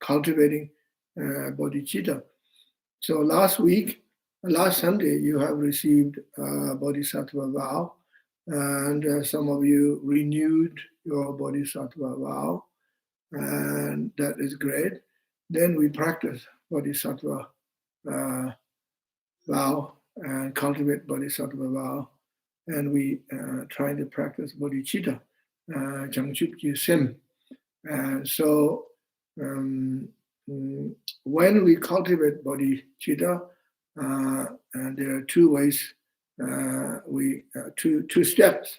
cultivating bodhicitta. So last Sunday, you have received bodhisattva vow, and some of you renewed your bodhisattva vow, and that is great. Then we practice bodhisattva vow and cultivate bodhisattva vow, and we try to practice bodhicitta, Changchuk Sim. And so when we cultivate bodhicitta, and there are two ways, two steps.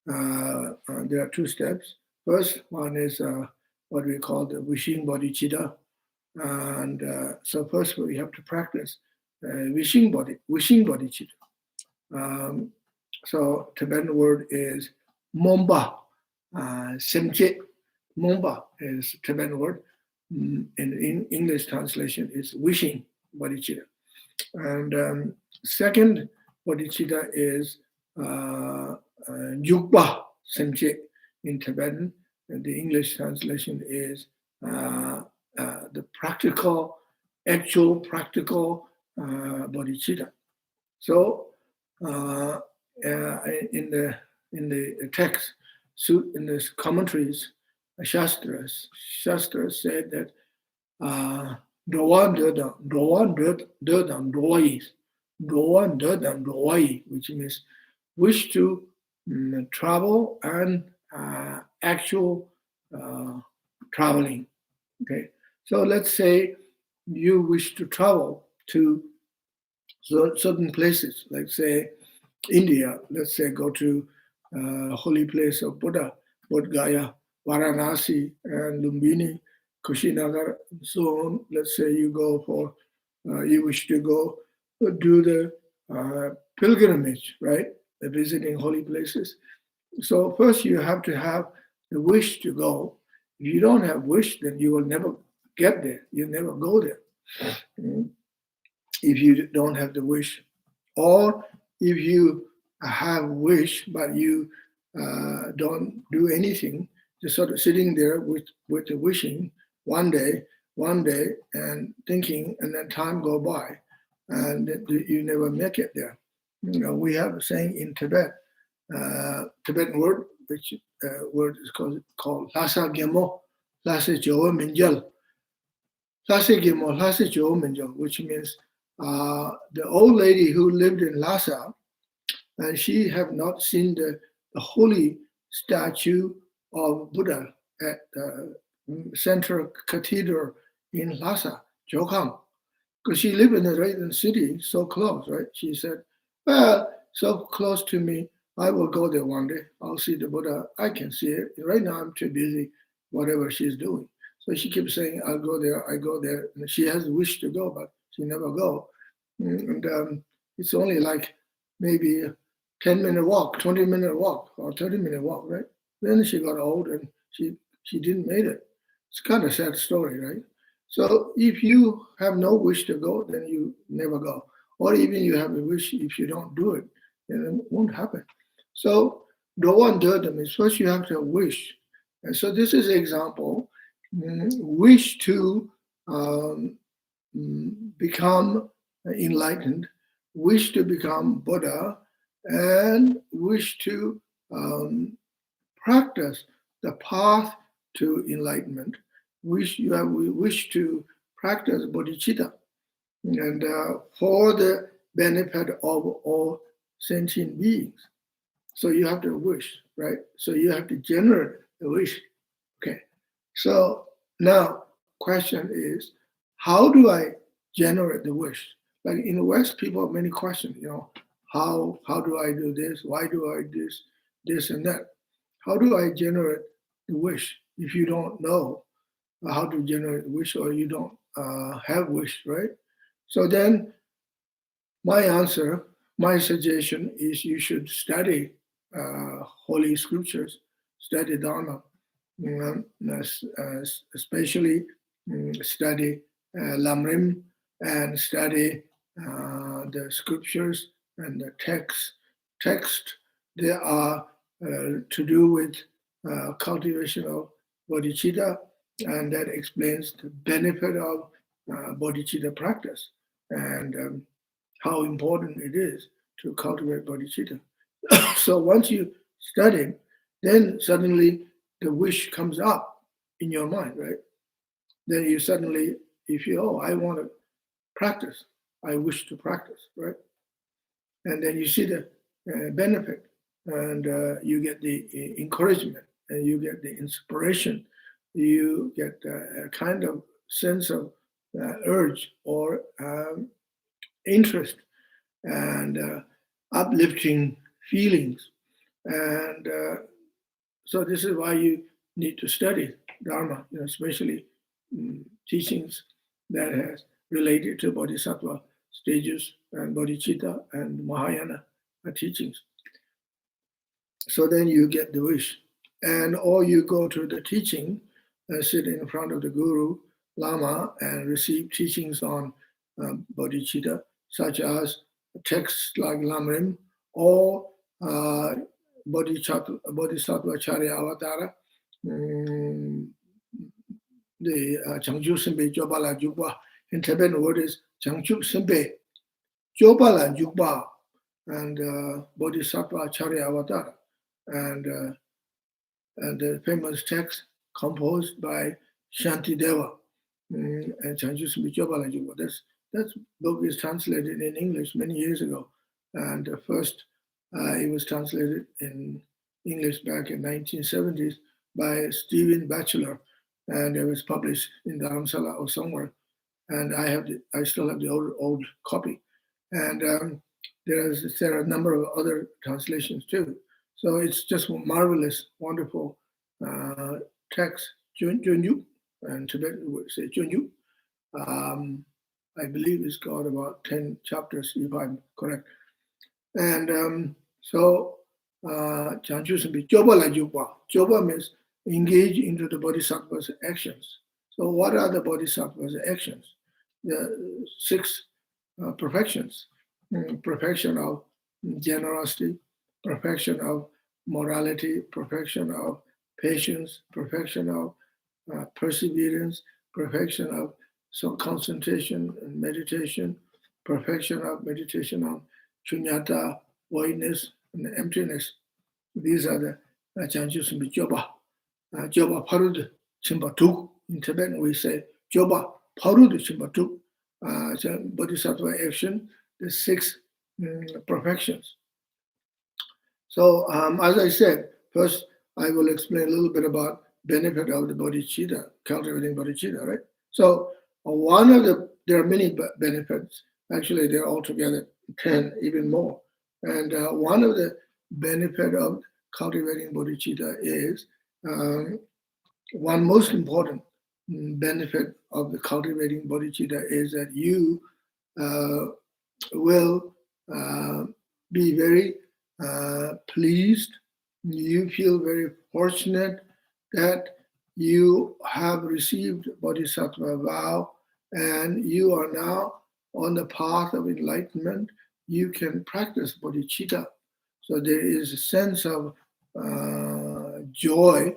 There are two steps. First one is what we call the wishing bodhicitta. And so first we have to practice wishing bodhicitta. So Tibetan word is momba, semche. Momba is Tibetan word. In English translation is wishing bodhicitta. And second bodhicitta is yukpa semche in Tibetan, and the English translation is the actual practical bodhicitta. So in the text, in the commentaries, Shastras said that which means wish to travel and actual traveling. Okay, so let's say you wish to travel to certain places, like say India. Let's say go to holy place of Buddha, Bodh Gaya, Varanasi, and Lumbini, Kushinagar, and so on. Let's say you go for, you wish to go do the pilgrimage, right? The visiting holy places. So first you have to have the wish to go. If you don't have wish, then you will never get there. You never go there. If you don't have the wish, or if you have wish but you don't do anything, just sort of sitting there with the wishing one day, and thinking, and then time go by, and you never make it there. You know, we have a saying in Tibet, Tibetan word, which word is called Lhasa Gemo, Lhasa Jo Minjal. Lhasa Gemo, Lhasa Jo Minjal, which means the old lady who lived in Lhasa, and she have not seen the holy statue of Buddha at the central cathedral in Lhasa, Jokhang, because she lived in the right in the city, so close, right? She said, well, so close to me, I will go there one day. I'll see the Buddha. I can see it. Right now, I'm too busy, whatever she's doing. So she keeps saying, I'll go there, I go there. And she has a wish to go, but she never go. And it's only like maybe a 10-minute walk, 20-minute walk, or 30-minute walk, right? Then she got old and she didn't make it. It's kind of a sad story, right? So if you have no wish to go, then you never go. Or even you have a wish, if you don't do it, then it won't happen. So Doan Durdam is first you have to wish. And so this is an example. Wish to become enlightened, wish to become Buddha, and wish to practice the path to enlightenment. Wish to practice bodhicitta, and for the benefit of all sentient beings. So you have to wish, right? So you have to generate the wish. Okay. So now question is, how do I generate the wish? Like in the West, people have many questions, you know, how do I do this? Why do I do this and that? How do I generate the wish if you don't know how to generate a wish, or you don't have wish, right? So then my suggestion is you should study holy scriptures, study dharma, especially study Lam Rim, and study the scriptures and the text. They are to do with cultivation of bodhicitta, and that explains the benefit of bodhicitta practice and how important it is to cultivate bodhicitta. So once you study, then suddenly the wish comes up in your mind, right? Then you suddenly, you feel, oh, I want to practice. I wish to practice, right? And then you see the benefit, and you get the encouragement, and you get the inspiration. You get a kind of sense of urge or interest and uplifting feelings. And so this is why you need to study Dharma, especially teachings that has related to Bodhisattva stages and Bodhicitta and Mahayana teachings. So then you get the wish. Or you go to the teaching and sit in front of the Guru, Lama, and receive teachings on Bodhicitta, such as texts like Lam Rim or Bodhisattva Charya Avatara, the Changchu Simpe Jobala Jukba. In Tibetan word is Changchu Simpe Jobala Jukba and Bodhisattva Charya Avatara. And the famous text composed by Shantideva and Changchu Simpe Jobala Jukba. That book is translated in English many years ago. And first it was translated in English back in 1970s by Stephen Batchelor, and it was published in Dharamsala or somewhere. And I still have the old copy. And there are a number of other translations too. So it's just marvelous, wonderful text. Junyu, and Tibetan would say Junyu. I believe it's got about 10 chapters, if I'm correct. And so Changchu Simpe Joba la Jukwa. Joba means engage into the Bodhisattva's actions. So what are the Bodhisattva's actions? The 6 perfections. Perfection of generosity, perfection of morality, perfection of patience, perfection of perseverance, perfection of concentration and meditation, perfection of meditation on shunyata, voidness, and emptiness. These are the Changchu Simpe Joba. Joba Parud Chimpa Tuk. In Tibetan we say Joba Parud Chimpa Tuk. Bodhisattva action, the 6 perfections. So as I said, first I will explain a little bit about benefit of the bodhicitta, cultivating bodhicitta, right? So there are many benefits. Actually, they're altogether 10, even more. And one of the benefit of cultivating bodhicitta is one most important benefit of the cultivating bodhicitta is that you will be very pleased. You feel very fortunate that you have received bodhisattva vow and you are now on the path of enlightenment. You can practice bodhicitta. So there is a sense of joy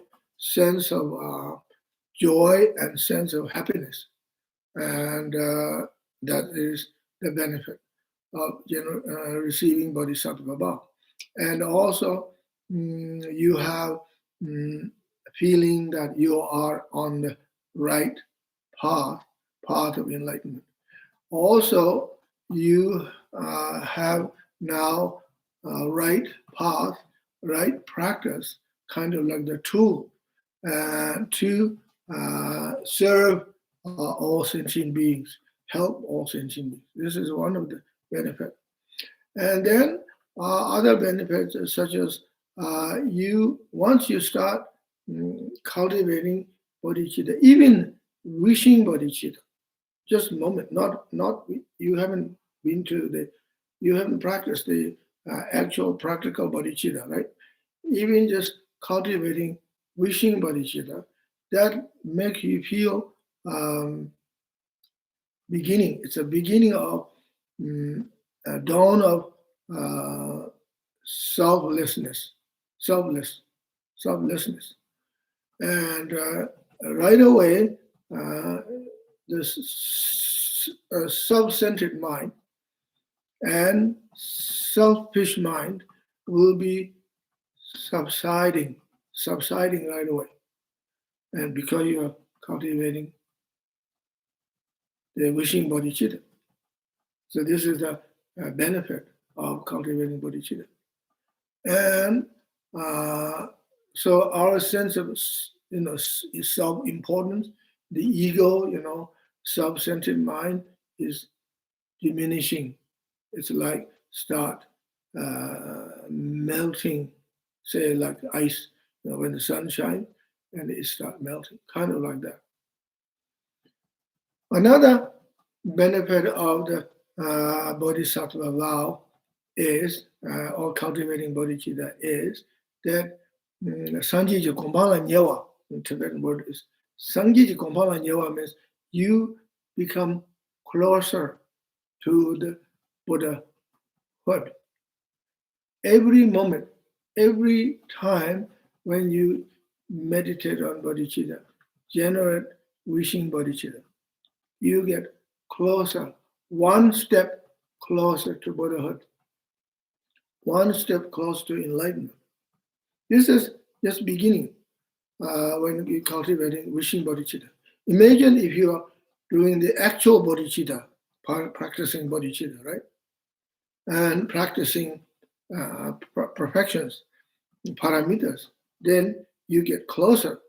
and sense of happiness. And that is the benefit of receiving bodhisattva vow. And also you have feeling that you are on the right path of enlightenment. Also, you have now right path, right practice, kind of like the tool to serve all sentient beings, help all sentient beings. This is one of the benefits. And then other benefits such as once you start cultivating bodhicitta, even wishing bodhicitta, just a moment, not you haven't practiced the actual practical bodhicitta, right? Even just cultivating wishing bodhicitta, that makes you feel beginning. It's a beginning of a dawn of selflessness. And right away, the self-centered mind and selfish mind will be subsiding right away. And because you're cultivating the wishing bodhicitta. So this is the benefit of cultivating bodhicitta. And so our sense of self-importance, the ego, self-centered mind is diminishing. It's like start melting, say like ice, when the sun shines and it start melting, kind of like that. Another benefit of the bodhisattva vow is, or cultivating bodhicitta, is that Sanjiji Kumbala Nyewa, in Tibetan word is Sanjiji Kumbala Nyewa means you become closer to the Buddhahood. Every moment, every time when you meditate on bodhicitta, generate wishing bodhicitta, you get closer, one step closer to Buddhahood, one step closer to enlightenment. This is just beginning when you're cultivating wishing bodhicitta. Imagine if you are doing the actual bodhicitta, practicing bodhicitta, right? And practicing perfections, paramitas, then you get closer,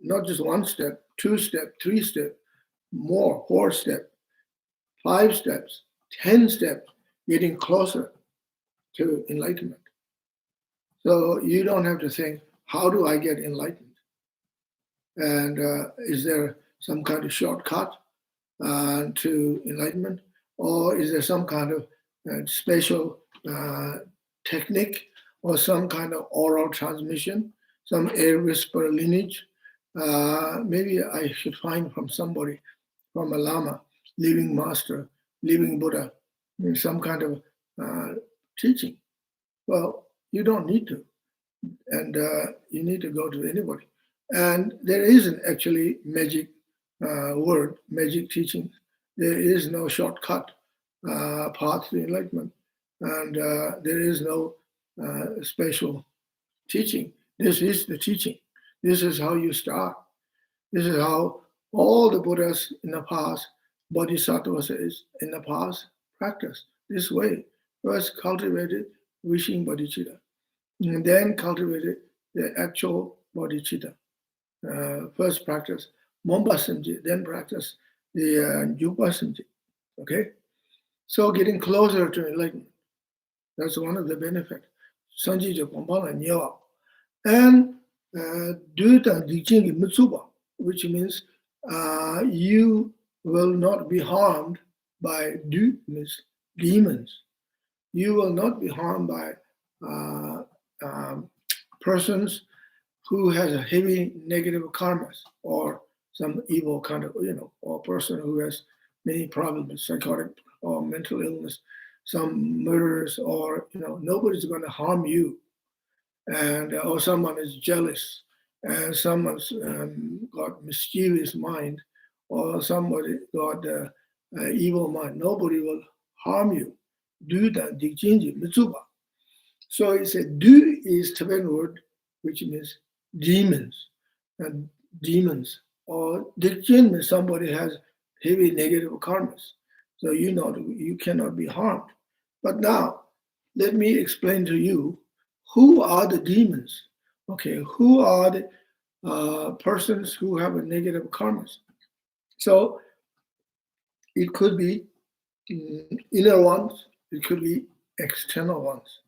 not just one step, 2 step, 3 step, more, 4 step, 5 steps, 10 steps, getting closer to enlightenment. So you don't have to think, how do I get enlightened? And is there some kind of shortcut to enlightenment? Or is there some kind of special technique or some kind of oral transmission, some air whisper lineage? Maybe I should find from somebody, from a Lama, living master, living Buddha, some kind of teaching. Well, you don't need to. And you need to go to anybody. And there isn't actually magic word, magic teaching. There is no shortcut path to enlightenment. And there is no special teaching. This is the teaching. This is how you start. This is how all the Buddhas in the past, bodhisattvas is in the past, practice this way. First cultivated wishing bodhicitta, and then cultivated the actual bodhicitta. First practice Mompa Samji, then practice the Yupa Samji. Okay? So getting closer to enlightenment. That's one of the benefits. Sanji Kumbala Nyewa. And Duta Dijingi Mitsuba, which means you will not be harmed by demons. You will not be harmed by persons who has a heavy negative karmas or some evil kind of, or person who has many problems, psychotic or mental illness, some murderers, or, nobody's going to harm you. And, or someone is jealous, and someone's got mischievous mind, or somebody got evil mind. Nobody will harm you. Du dan dikjinji mitsuba. So it's a du is Tibetan word, which means demons, and demons. Or dikjin means somebody has heavy negative karmas. So you cannot be harmed. But now, let me explain to you, who are the demons? Okay, who are the persons who have a negative karmas? So it could be inner ones, it could be external ones.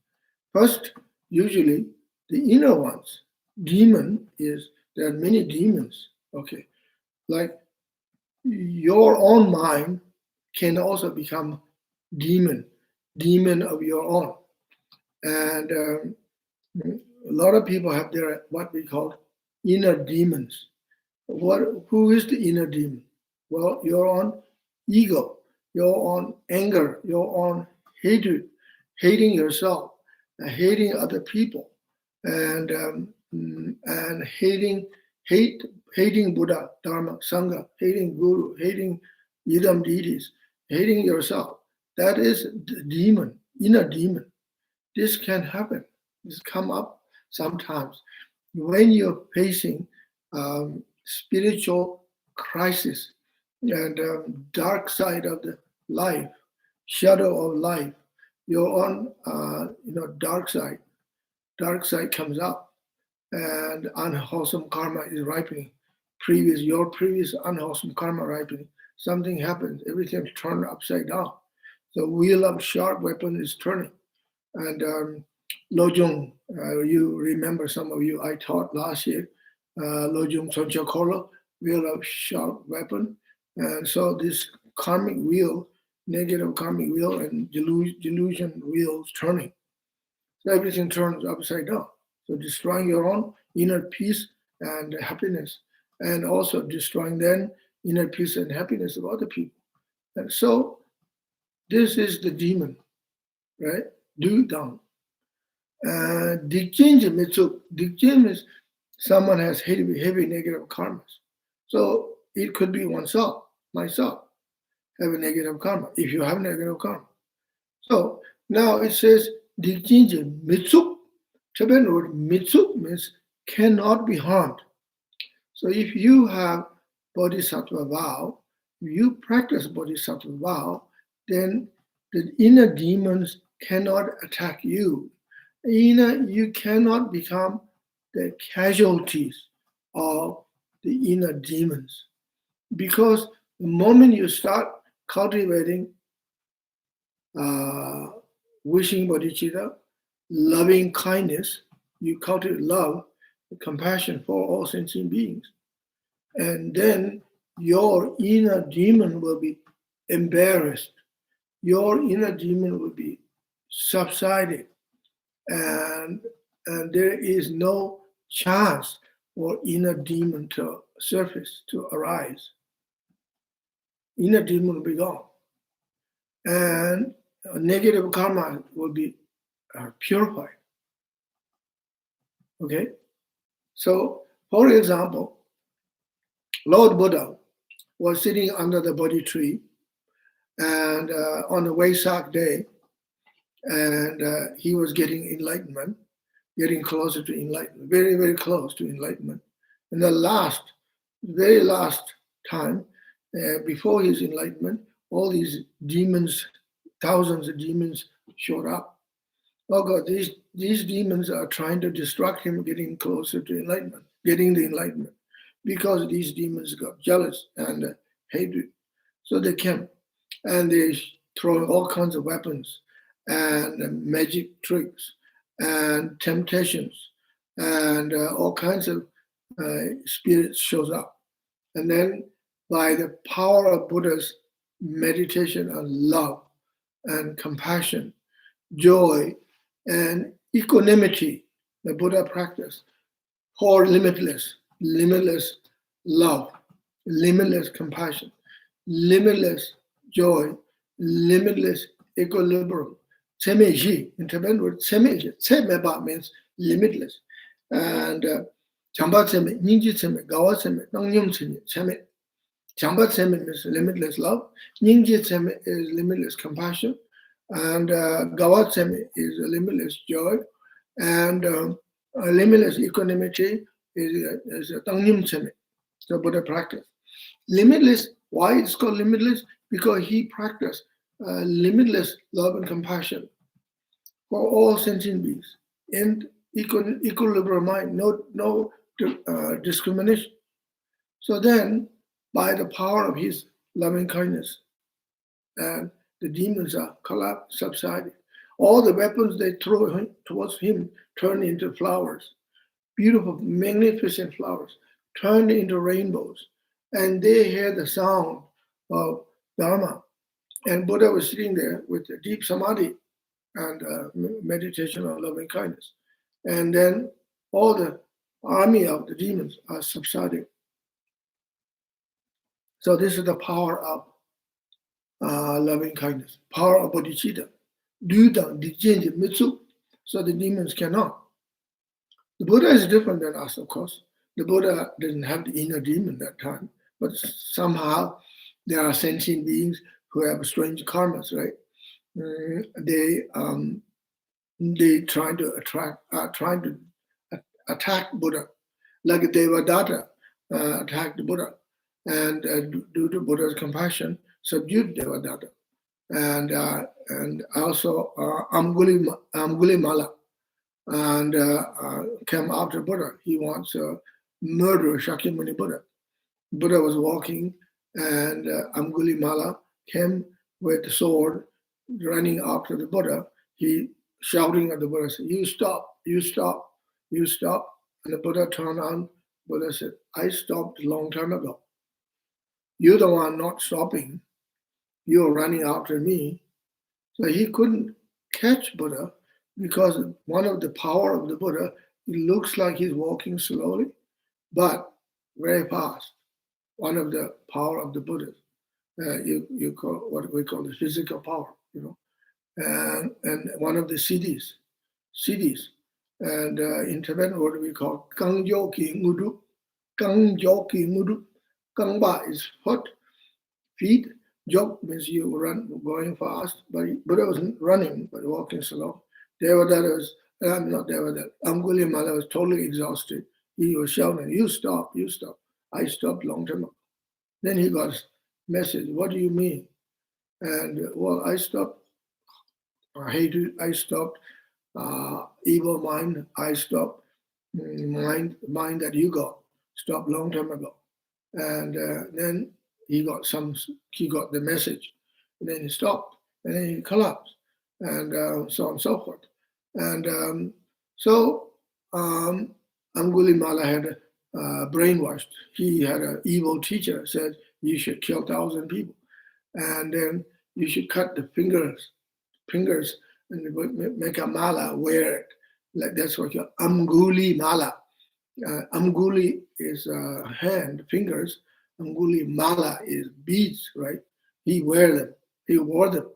First, usually the inner ones, demon is, there are many demons, okay? Like your own mind can also become demon of your own. And a lot of people have their, what we call inner demons. Who is the inner demon? Well, your own ego, your own anger, your own hatred, hating yourself, hate hating Buddha, Dharma, Sangha, hating Guru, hating Yidam deities, hating yourself. That is the demon, inner demon. This can happen. This come up sometimes when you're facing spiritual crisis and dark side of the life, shadow of life. You're on, dark side. Dark side comes up, and unwholesome karma is ripening. Your previous unwholesome karma ripening. Something happens. Everything's turned upside down. The wheel of sharp weapon is turning. And Lojong, you remember, some of you I taught last year, Lojong Sonchakolo, wheel of sharp weapon. And so this karmic wheel, negative karmic wheel and delusion wheels turning. So everything turns upside down. So destroying your own inner peace and happiness, and also destroying then inner peace and happiness of other people. And so this is the demon, right? Do down. Dikjin is someone has heavy negative karmas. So it could be oneself, myself, have a negative karma, if you have negative karma. So now it says Dikjin Mitsuk. Tibetan word Mitsuk means cannot be harmed. So if you have bodhisattva vow, you practice bodhisattva vow, then the inner demons cannot attack you. You cannot become the casualties of the inner demons. Because the moment you start cultivating wishing bodhicitta, loving kindness, you cultivate love, compassion for all sentient beings. And then your inner demon will be embarrassed. Your inner demon will be subsided. And there is no chance for inner demon to surface, to arise. Inner demon will be gone. And negative karma will be purified. Okay? So, for example, Lord Buddha was sitting under the Bodhi tree and on a Vesak day, and he was getting enlightenment, getting closer to enlightenment, very, very close to enlightenment. And the very last time, before his enlightenment, all these demons, thousands of demons showed up. Oh God, these demons are trying to distract him getting closer to enlightenment, getting the enlightenment, because these demons got jealous and hated. So they came and they throw all kinds of weapons and magic tricks and temptations and all kinds of spirits shows up. And then by the power of Buddha's meditation on love and compassion, joy, and equanimity, the Buddha practice, for limitless love, limitless compassion, limitless joy, limitless equilibrium. Tsemeji, in Tibetan word, tsemeji. Tsemeba means limitless. And Chamba tseme, Nyingji tseme, Gawa tseme, Nangyum tseme. Chamba tseme means limitless love. Nyingji tseme is limitless compassion. And Gawa tseme is limitless joy. And limitless equanimity is Tangyum tseme, the Buddha practice. Limitless, why it's called limitless? Because he practiced limitless love and compassion for all sentient beings in equilibrium mind, no discrimination. So then, by the power of his loving kindness, and the demons are collapsed, subsided. All the weapons they throw towards him turn into flowers, beautiful, magnificent flowers, turned into rainbows. And they hear the sound of Dharma. And Buddha was sitting there with a deep samadhi and meditation on loving kindness. And then all the army of the demons are subsiding. So this is the power of loving kindness, power of bodhicitta. Dudang, Dikjin, Mitsu, so the demons cannot. The Buddha is different than us, of course. The Buddha didn't have the inner demon that time, but somehow there are sentient beings who have strange karmas, right? They trying to attack Buddha, like Devadatta attacked Buddha, and due to Buddha's compassion, subdued Devadatta, and also Angulimala, and came after Buddha. He wants to murder Shakyamuni Buddha. Buddha was walking, and Angulimala came with the sword, running after the Buddha. He shouting at the Buddha, said, "You stop! You stop! You stop!" And the Buddha turned on. Buddha said, "I stopped a long time ago. You're the one not stopping. You're running after me." So he couldn't catch Buddha because one of the power of the Buddha, it looks like he's walking slowly, but very fast. One of the power of the Buddha, you call what we call the physical power, and one of the siddhis, and in Tibetan what we call Gangyoki Ngudu, Gangyoki Ngudu. Gangba is foot, feet. Jog means you run, going fast, but Buddha wasn't running, but walking slow. Devadatta was, not Devadatta, Angulimala was totally exhausted. He was shouting, "You stop, you stop." I stopped long time ago. Then he got a message, "What do you mean?" And well, I stopped hatred, I stopped evil mind, I stopped mind that you got, stopped long time ago. And then he got the message, and then he stopped, and then he collapsed, and so on and so forth. And so Angulimala had brainwashed. He had an evil teacher said you should kill 1,000 people, and then you should cut the fingers, and make a mala, wear it. Like that's what you Amguli mala. Amguli is hand, fingers. Anguli mala is beads, right? He wore them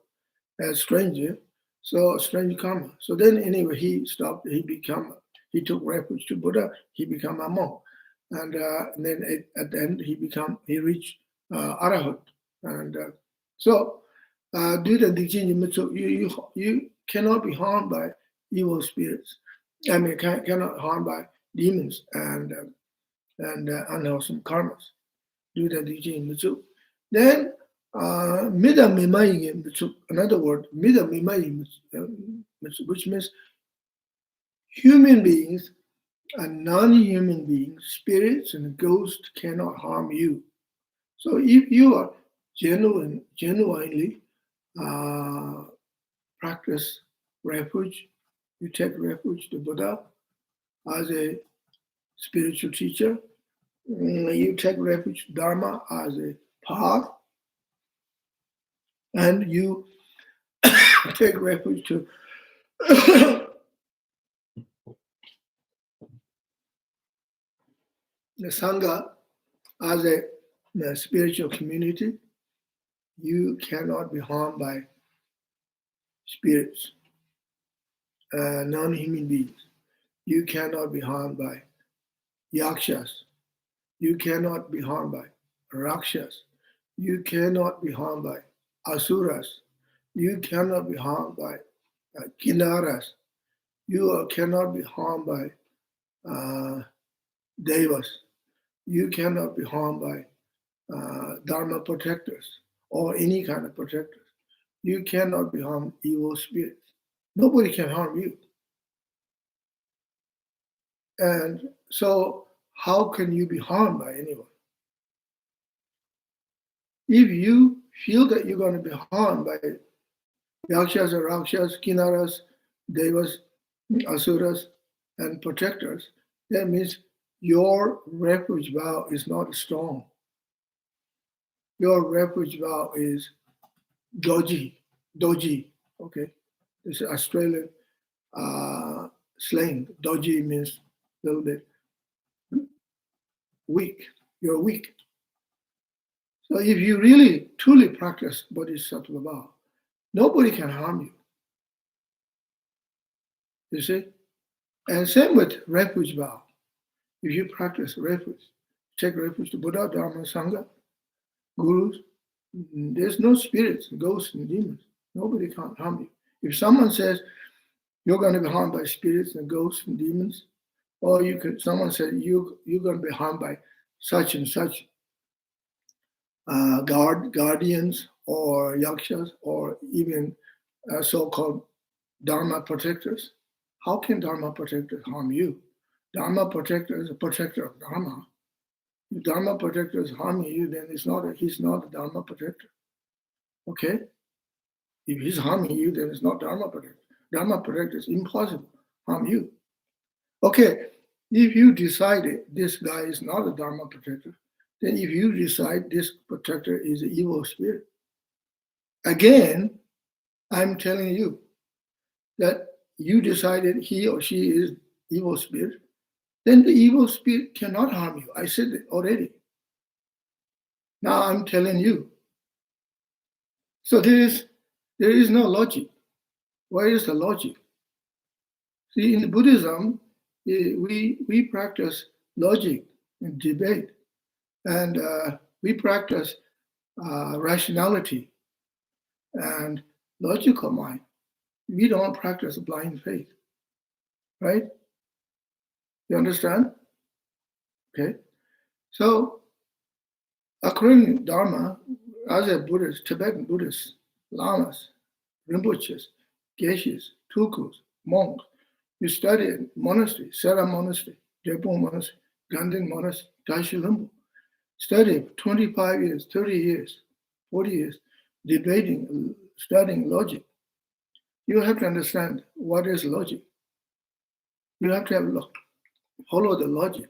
as stranger. So strange karma. So then anyway, he stopped. He took refuge to Buddha. He became a monk, and then at the end he reached arahant. And so due to you cannot be harmed by evil spirits. I mean, cannot harm by demons and unwholesome karmas. Do the teaching mitsu. Then mida mimayi mitsu. Another word, mida mimayi mitsu, which means human beings and non-human beings, spirits and ghosts cannot harm you. So if you are genuinely practice refuge, you take refuge to Buddha as a spiritual teacher, you take refuge to Dharma as a path, and you take refuge to the Sangha as a spiritual community. You cannot be harmed by spirits, non-human beings. You cannot be harmed by yakshas. You cannot be harmed by rakshas. You cannot be harmed by asuras. You cannot be harmed by kinnaras. You cannot be harmed by devas. You cannot be harmed by dharma protectors or any kind of protectors. You cannot be harmed by evil spirits. Nobody can harm you. And so how can you be harmed by anyone? If you feel that you're going to be harmed by yakshas or rakshas, kinnaras, devas, asuras, and protectors, that means your refuge vow is not strong. Your refuge vow is doji, okay? This is Australian slang. Doji means a little bit weak. You're weak. So if you really, truly practice bodhisattva vow, nobody can harm you. You see? And same with refuge vow. If you practice refuge, take refuge to Buddha, Dharma, Sangha, gurus, there's no spirits, ghosts, and demons. Nobody can harm you. If someone says you're going to be harmed by spirits and ghosts and demons, or someone said you're going to be harmed by such and such guardians or yakshas or even so-called dharma protectors, how can dharma protectors harm you? Dharma protector is a protector of dharma. If dharma protector is harming you, then he's not a dharma protector. Okay? If he's harming you, then it's not dharma protector. Dharma protector is impossible harm you. Okay, if you decided this guy is not a dharma protector, then if you decide this protector is an evil spirit, again, I'm telling you that you decided he or she is evil spirit, then the evil spirit cannot harm you. I said it already. Now I'm telling you. So there is no logic. Where is the logic? See, in Buddhism, we practice logic and debate, and we practice rationality and logical mind. We don't practice blind faith, right? You understand? Okay. So, according to Dharma, as a Buddhist, Tibetan Buddhists, lamas, Rinpoches, Geshes, Tulkus, monks, you study in monastery, Sera Monastery, Drepung Monastery, Ganden Monastery, Daishu Limbo. Study 25 years, 30 years, 40 years, debating, studying logic. You have to understand what is logic. You have to follow the logic.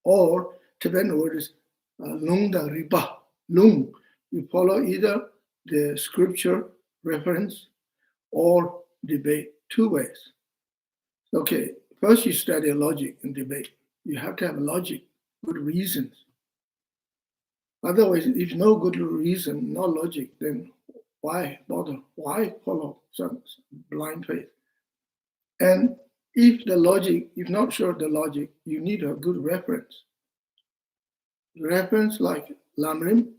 Or Tibetan word is lung da ripa. Lung. You follow either the scripture reference or debate, two ways. Okay, first you study logic and debate. You have to have logic, good reasons. Otherwise, if no good reason, no logic, then why bother? Why follow some blind faith? And if not sure of the logic, you need a good reference. Reference like Lam Rim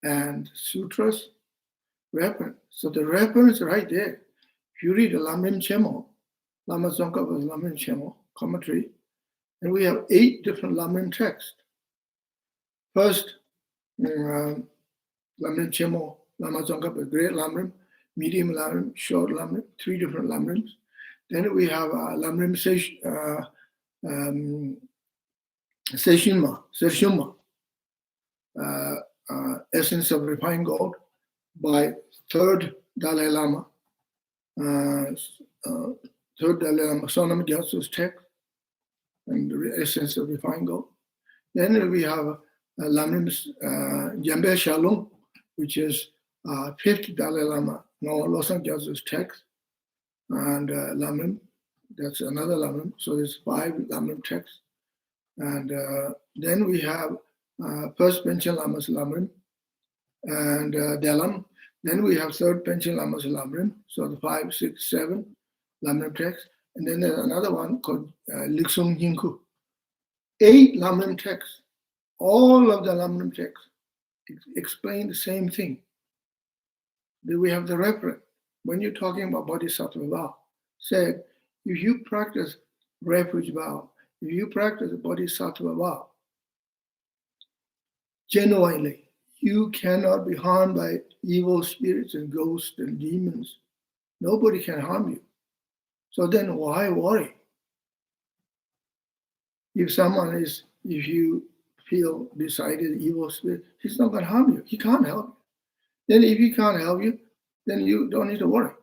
and sutras, reference. So the reference right there. If you read the Lam Rim Chemo, Lama Tsongkhapa's Lam Rim Chemo commentary, and we have 8 different Lam Rim texts. First, Lam Rim Chemo, Lama Tsongkhapa, great Lam Rim, medium Lam Rim, short Lam Rim, 3 different Lam Rims. Then we have Lam Rim Seshunma, Essence of Refined Gold, by third Dalai Lama, Sonam Gyatso's text, and the Essence of Refined Gold. Then we have Lam Rim Jambe Shalom, which is fifth Dalai Lama, Losang Gyatso's text, and Lam Rim, that's another Lam Rim. So there's 5 Lam Rim texts. And then we have first Panchen Lama's Lam Rim and Dalam. Then we have third Panchen Lama's Lam Rim. So the 5, 6, 7 Lam Rim texts. And then there's another one called Liksung Hinku. 8 Lam Rim texts. All of the Lam Rim texts explain the same thing. Then we have the reference. When you're talking about bodhisattva vow, said, if you practice refuge vow, if you practice bodhisattva vow, genuinely, you cannot be harmed by evil spirits and ghosts and demons. Nobody can harm you. So then why worry? If you feel decided evil spirit, he's not going to harm you. He can't help you. Then if he can't help you, then you don't need to worry.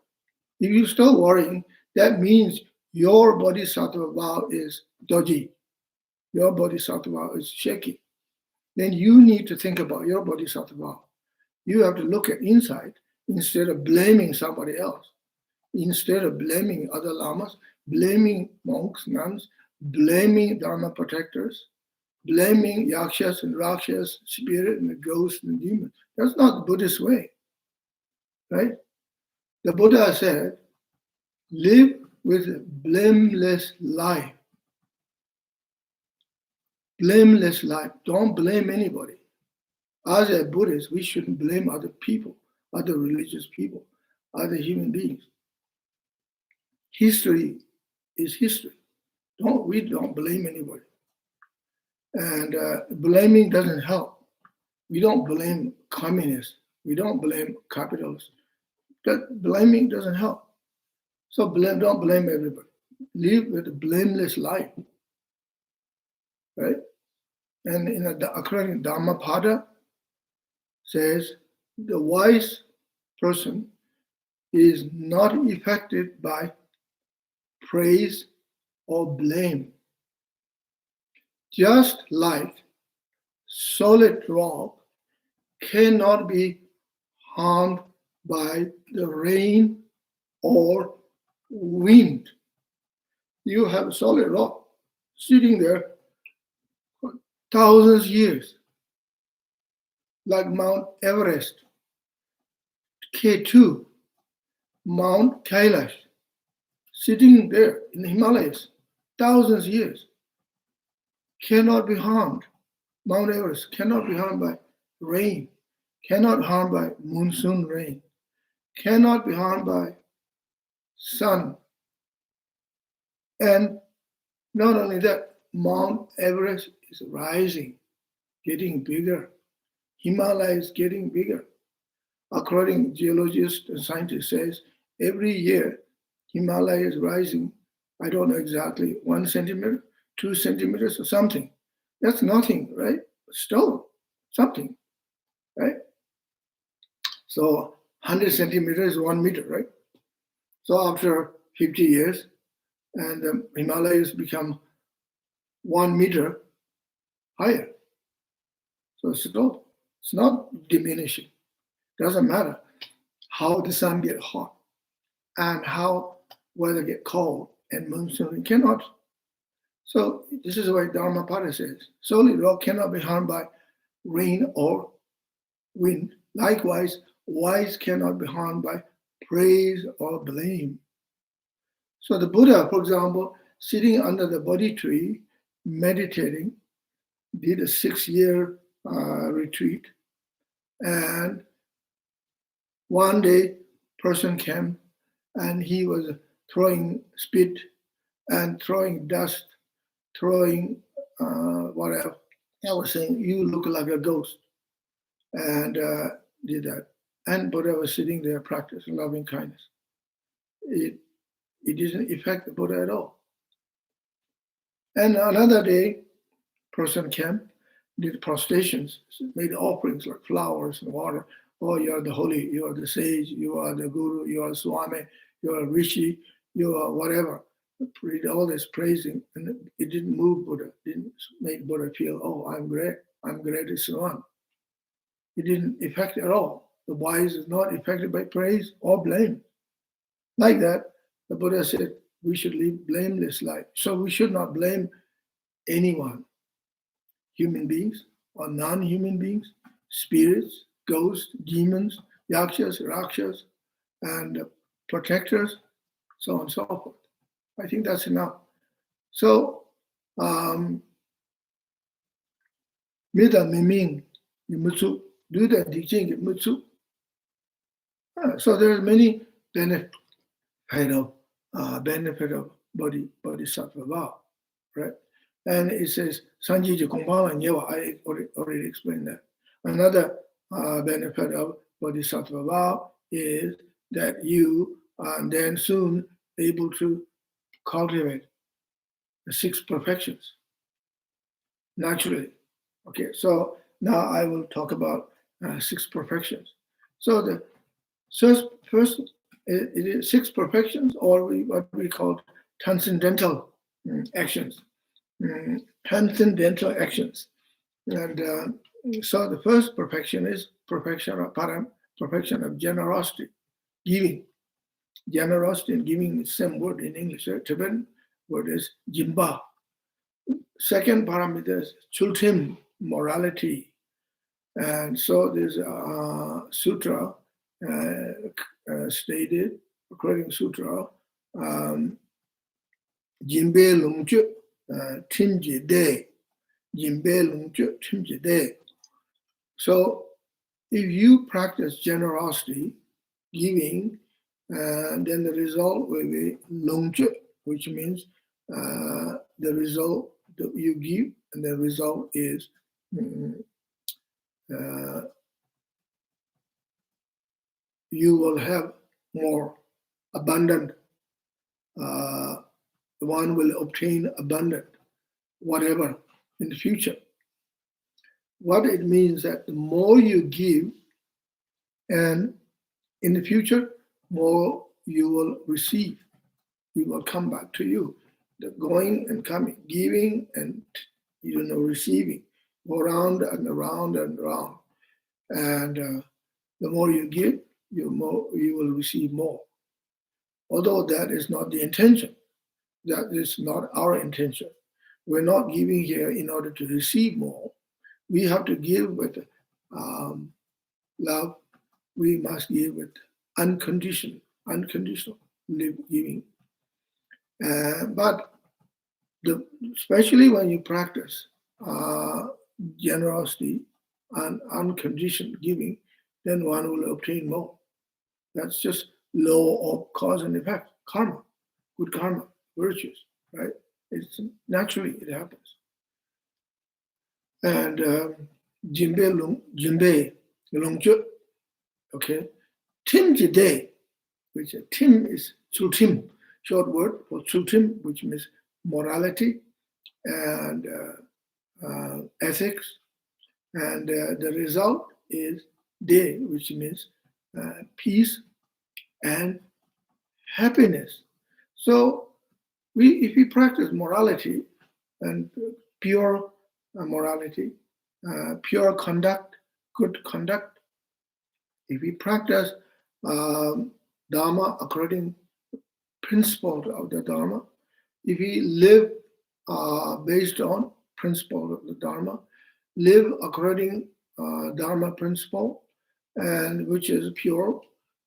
If you're still worrying, that means your bodhisattva vow is dodgy. Your bodhisattva vow is shaky. Then you need to think about your bodhisattva vow. You have to look at inside instead of blaming somebody else. Instead of blaming other lamas, blaming monks, nuns, blaming dharma protectors, blaming yakshas and rakshas, spirit and the ghosts and demons. That's not the Buddhist way, right? The Buddha said, live with a blameless life. Blameless life. Don't blame anybody. As a Buddhist, we shouldn't blame other people, other religious people, other human beings. History is history. We don't blame anybody. And blaming doesn't help. We don't blame communists. We don't blame capitalists. But blaming doesn't help. So don't blame everybody. Live with a blameless life, right? And according to Dhammapada, says the wise person is not affected by praise or blame. Just like solid rock cannot be harmed by the rain or wind. You have a solid rock sitting there for thousands of years, like Mount Everest, K2, Mount Kailash, sitting there in the Himalayas, thousands of years, cannot be harmed. Mount Everest cannot be harmed by rain, cannot harmed by monsoon rain, cannot be harmed by sun. And not only that, Mount Everest is rising, getting bigger. Himalaya is getting bigger. According to geologists and scientists says, every year Himalaya is rising, I don't know exactly, 1 centimeter, 2 centimeters or something. That's nothing, right? Still something, right? So 100 centimeters is 1 meter, right? So after 50 years, and the Himalayas become 1 meter higher. So still, it's not diminishing. Doesn't matter how the sun get hot and how weather get cold and monsoon cannot. So this is what Dhammapada says. Solid rock cannot be harmed by rain or wind. Likewise, wise cannot be harmed by praise or blame. So the Buddha, for example, sitting under the Bodhi tree, meditating, did a 6-year retreat. And one day, person came and he was throwing spit and throwing dust, throwing whatever. I was saying, you look like a ghost. And did that. And Buddha was sitting there practicing loving kindness. It didn't affect the Buddha at all. And another day, person came, did prostrations, made offerings like flowers and water. Oh, you are the holy, you are the sage, you are the guru, you are Swami, you are Rishi, you are whatever. Read all this praising, and it didn't move Buddha, didn't make Buddha feel, oh, I'm greatest one. It didn't affect at all. The wise is not affected by praise or blame. Like that, the Buddha said, we should live blameless life. So we should not blame anyone, human beings or non-human beings, spirits, ghosts, demons, yakshas, rakshas, and protectors, so on and so forth. I think that's enough. So, mida miming mutsu, do the teaching mutsu. So there's many benefit of bodhisattva vow, right? And it says sanjiji kumbala nyewa. I already explained that. Another benefit of bodhisattva vow is that you are then soon able to cultivate the 6 perfections naturally. Okay, so now I will talk about 6 perfections. So the first it is 6 perfections, or what we call transcendental actions. Transcendental actions. And so the first perfection is perfection of generosity, giving. Generosity and giving is the same word in English. Tibetan word is jimba. Second parameter is chultim, morality. And so there's a sutra stated, according to sutra, jimbe lungchu timji de. So if you practice generosity, giving, then the result will be longju, which means the result that you give, and the result is you will have more abundant. One will obtain abundant, whatever in the future. What it means that the more you give, and in the future, more you will receive. It will come back to you. The going and coming, giving and receiving, go around and around and around. And the more you give, you will receive more. Although that is not the intention. That is not our intention. We're not giving here in order to receive more. We have to give with love. We must give with unconditional giving. But especially when you practice generosity and unconditional giving, then one will obtain more. That's just law of cause and effect, karma, good karma, virtues, right? It's naturally it happens. And Jinbei Longju, okay, Tim Jide, which Tim is Tsultim, short word for Tsultim, which means morality and ethics, and the result is De, which means peace and happiness. So if we practice morality and pure morality, pure conduct, good conduct, if we practice Dharma according principles of the Dharma, if we live based on principle of the Dharma, live according Dharma principle, and which is pure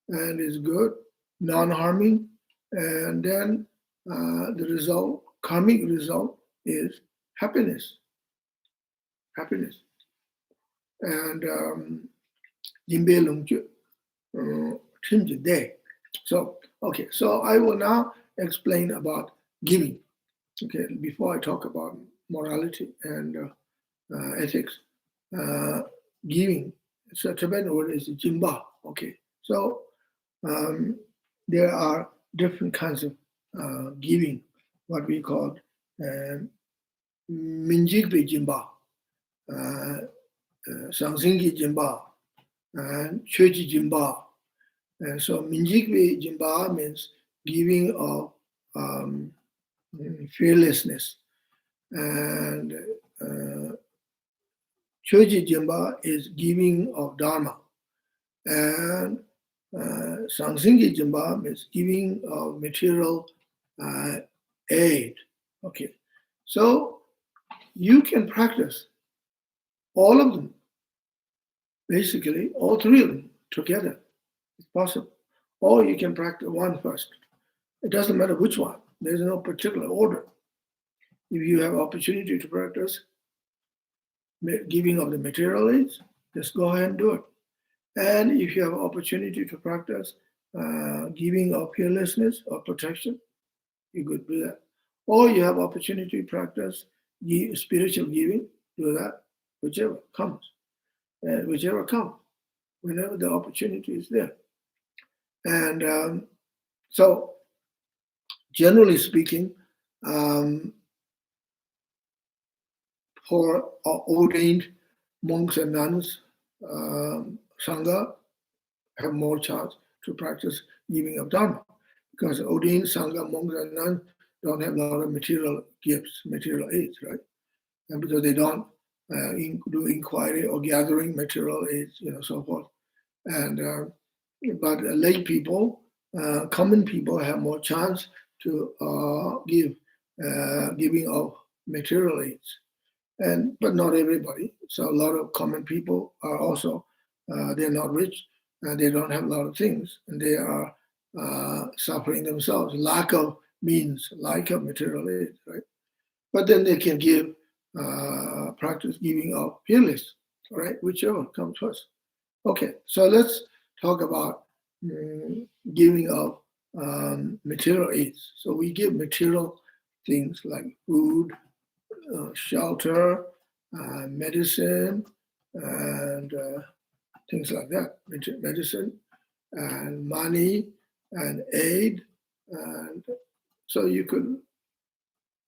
and is good, non-harming, and then the result, karmic result, is happiness. Happiness. And Jinbei Longju, Timji Day. So, okay, so I will now explain about giving. Okay, before I talk about morality and ethics, giving. So Tibetan word is Jimba. Okay, so there are different kinds of giving, what we call Minjigbe Jimba, Sangsingi Jimba, and Choji Jimba. And so Minjigbe Jimba means giving of fearlessness, and Choji Jimba is giving of Dharma, and Sangsingi Jimba means giving of material aid. Okay, so you can practice all of them, basically all three of them together. It's possible. Or you can practice one first. It doesn't matter which one. There's no particular order. If you have opportunity to practice giving of the material aids, just go ahead and do it. And if you have opportunity to practice giving of fearlessness or protection, you could do that. Or you have opportunity to practice spiritual giving, do that, whichever comes. Whichever comes, whenever the opportunity is there. And so, generally speaking, for ordained monks and nuns, Sangha have more chance to practice giving of Dharma, because ordained Sangha, monks and nuns don't have a lot of material gifts, material aids, right? And because they don't do inquiry or gathering material aids, so forth. And but lay people, common people have more chance to giving of material aids, but not everybody. So a lot of common people are also they're not rich, and they don't have a lot of things, and they are suffering themselves, lack of means, lack of material aid, right? But then they can give practice giving of fearless, all right, whichever comes first. Okay, so let's talk about giving of material aids. So we give material things like food, shelter, medicine, and things like that. Medicine and money and aid, and so you could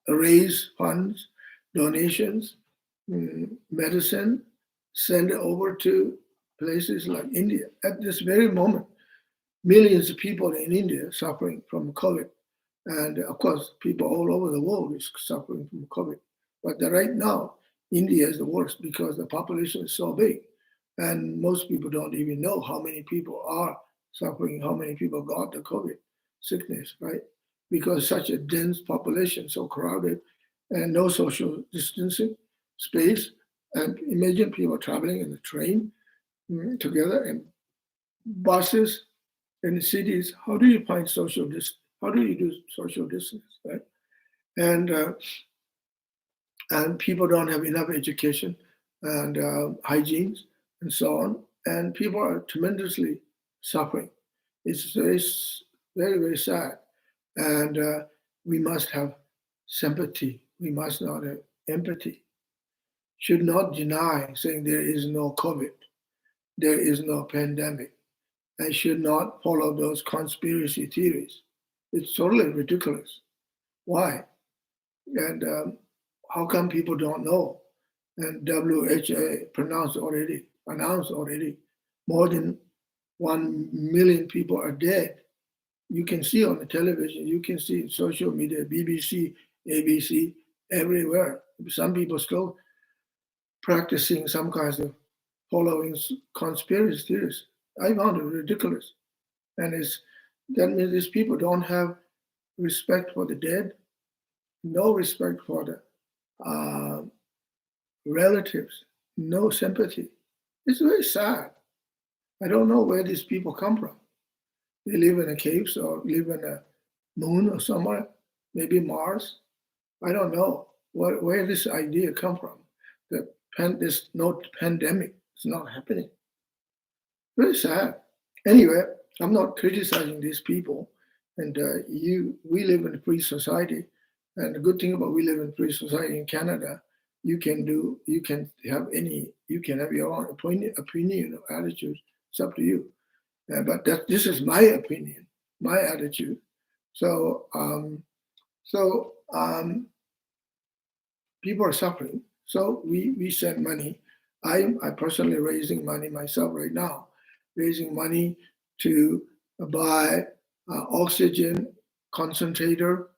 raise funds, donations, medicine, send it over to places like India. At this very moment, millions of people in India suffering from COVID. And of course, people all over the world is suffering from COVID. But right now, India is the worst because the population is so big. And most people don't even know how many people are suffering, how many people got the COVID sickness, right? Because such a dense population, so crowded, and no social distancing space. And imagine people traveling in the train together and buses in the cities. How do you find social distance? How do you do social distance, right? And people don't have enough education and hygiene and so on. And people are tremendously suffering. It's very, very, very sad. And we must have sympathy. We must not have empathy. Should not deny saying there is no COVID, there is no pandemic, and should not follow those conspiracy theories. It's totally ridiculous. Why? And how come people don't know? And WHO announced already, more than 1 million people are dead. You can see on the television, you can see social media, BBC, ABC, everywhere. Some people still practicing some kinds of following conspiracy theories. I found it ridiculous. And that means these people don't have respect for the dead, no respect for the relatives, no sympathy. It's very sad. I don't know where these people come from. They live in a caves or live in a moon or somewhere, maybe Mars. I don't know where this idea come from. That there's no pandemic. It's not happening. Very sad. Anyway, I'm not criticizing these people. And we live in a free society. And the good thing about we live in a free society in Canada, you can have your own opinion or attitude. It's up to you. But this is my opinion, my attitude. So people are suffering. So we send money. I personally raising money myself right now, raising money to buy oxygen concentrator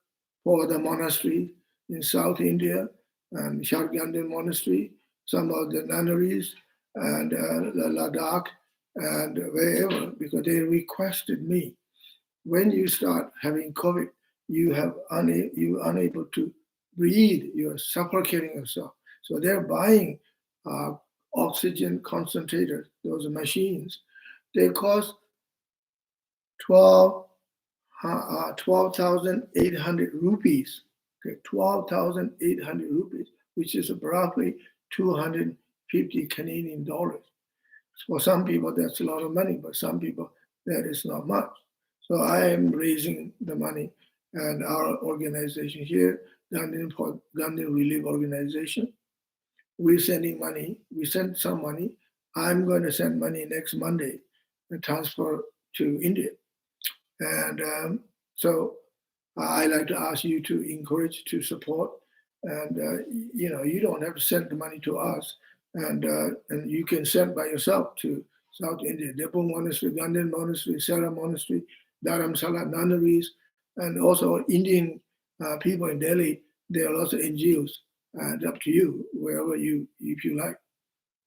for the monastery in South India and Shargandin Monastery, some of the nunneries and the Ladakh and wherever, because they requested me. When you start having COVID, you're unable to breathe, you're suffocating yourself. So they're buying oxygen concentrators, those machines. They cost 12,800 rupees. Okay, 12,800 rupees, which is roughly 250 Canadian dollars. For some people, that's a lot of money, but some people, that is not much. So I am raising the money, and our organization here, Gandhi Relief Organization, we're sending money. We sent some money. I'm going to send money next Monday and transfer to India. And so I like to ask you to encourage, to support, and you don't have to send the money to us, and you can send by yourself to South India, Depot Monastery, Gandhin Monastery, Sarah Monastery, Dharamsala nunneries, and also Indian people in Delhi. There are lots of NGOs, and up to you, wherever if you like.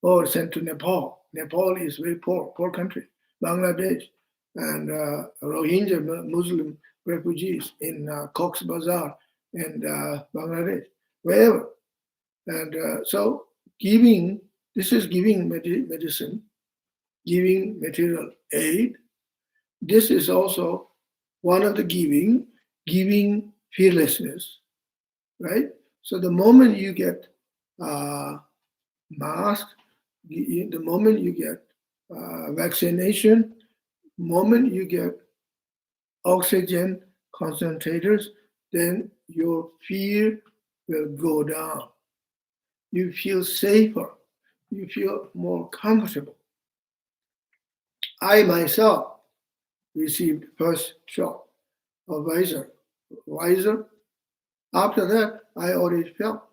Or sent to Nepal. Nepal is very poor country. Bangladesh, and Rohingya Muslim refugees in Cox's Bazar and Bangladesh, wherever. And so this is giving medicine, giving material aid. This is also one of the giving fearlessness, right? So the moment you get mask, the moment you get vaccination, moment you get oxygen concentrators, then your fear will go down. You feel safer. You feel more comfortable. I myself received first shot of Pfizer. After that, I already felt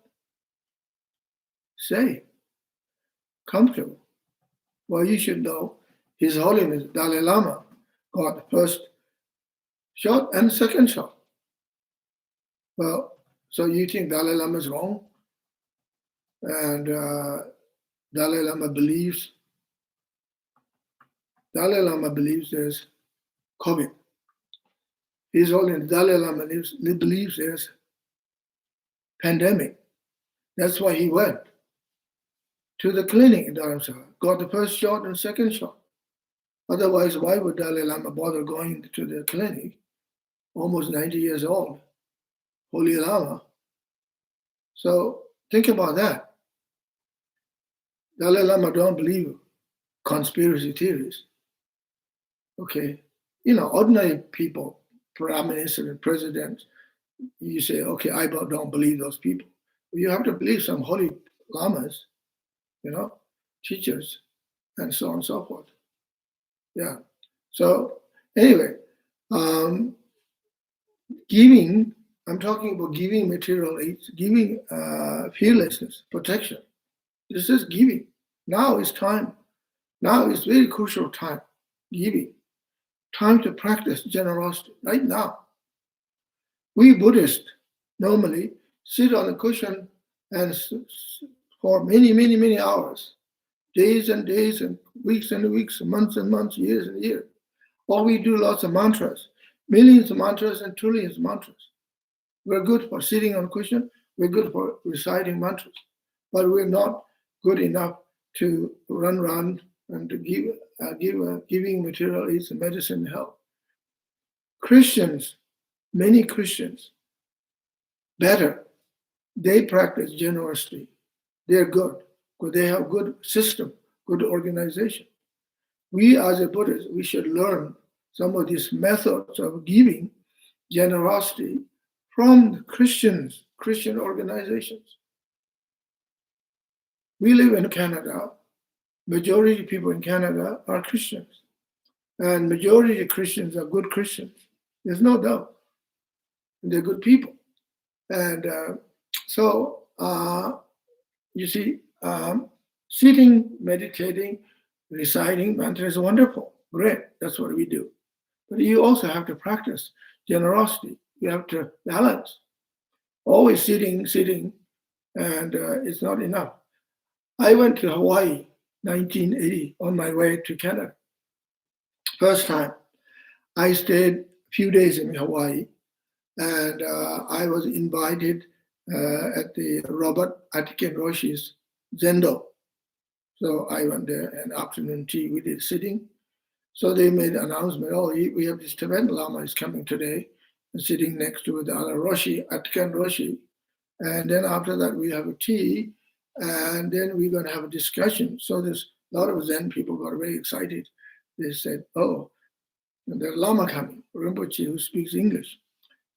safe, comfortable. Well, you should know His Holiness Dalai Lama got the first shot and second shot. Well, so you think Dalai Lama is wrong? And Dalai Lama believes there's COVID. His Holiness Dalai Lama believes there's pandemic. That's why he went to the clinic in Dharamsala, got the first shot and second shot. Otherwise, why would Dalai Lama bother going to the clinic? Almost 90 years old, Holy Lama. So think about that. Dalai Lama don't believe conspiracy theories. Okay, ordinary people, prime minister and presidents, you say, okay, I don't believe those people. You have to believe some holy lamas, teachers, and so on and so forth. Yeah. So anyway, giving, I'm talking about giving material aids, giving fearlessness, protection. This is giving. Now is time. Now is very crucial time. Giving. Time to practice generosity right now. We Buddhists normally sit on a cushion and for many, many, many hours, days and days and weeks, months and months, years and years. Or we do lots of mantras, millions of mantras and trillions of mantras. We're good for sitting on a cushion. We're good for reciting mantras, but we're not good enough to run around and to giving material aids and medicine and help. Christians, many Christians, better, they practice generosity. They're good, because they have good system, good organization. We as a Buddhist, we should learn some of these methods of giving generosity from the Christian organizations. We live in Canada. Majority of people in Canada are Christians. And majority of Christians are good Christians. There's no doubt. They're good people. And so, you see, sitting, meditating, reciting mantra is wonderful. Great. That's what we do. But you also have to practice generosity. You have to balance. Always sitting, and it's not enough. I went to Hawaii 1980 on my way to Canada. First time. I stayed a few days in Hawaii, and I was invited at the Robert Atiken Roshi's Zendo. So I went there, and afternoon tea, we did sitting. So they made an announcement, we have this Tibetan Lama is coming today, and sitting next to the other Roshi, Atiken Roshi. And then after that, we have a tea, and then we're going to have a discussion. So there's a lot of Zen people got very excited. They said, there's Lama coming, Rinpoche, who speaks English.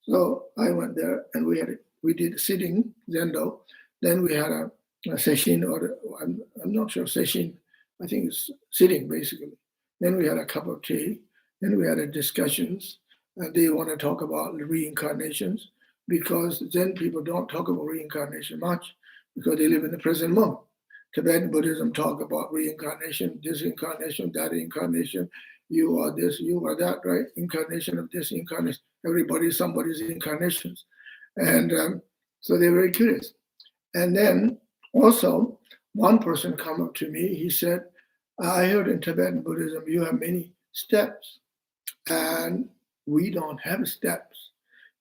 So I went there, and we did sitting, Zendo. Then we had a session, or I'm not sure, session, I think it's sitting, basically. Then we had a cup of tea. Then we had a discussions. And they want to talk about reincarnations, because Zen people don't talk about reincarnation much, because they live in the present moment. Tibetan Buddhism talk about reincarnation, this incarnation, that incarnation, you are this, you are that, right? Incarnation of this incarnation. Everybody is somebody's incarnations. And so they're very curious. And then also, one person come up to me, he said, I heard in Tibetan Buddhism, you have many steps, and we don't have steps.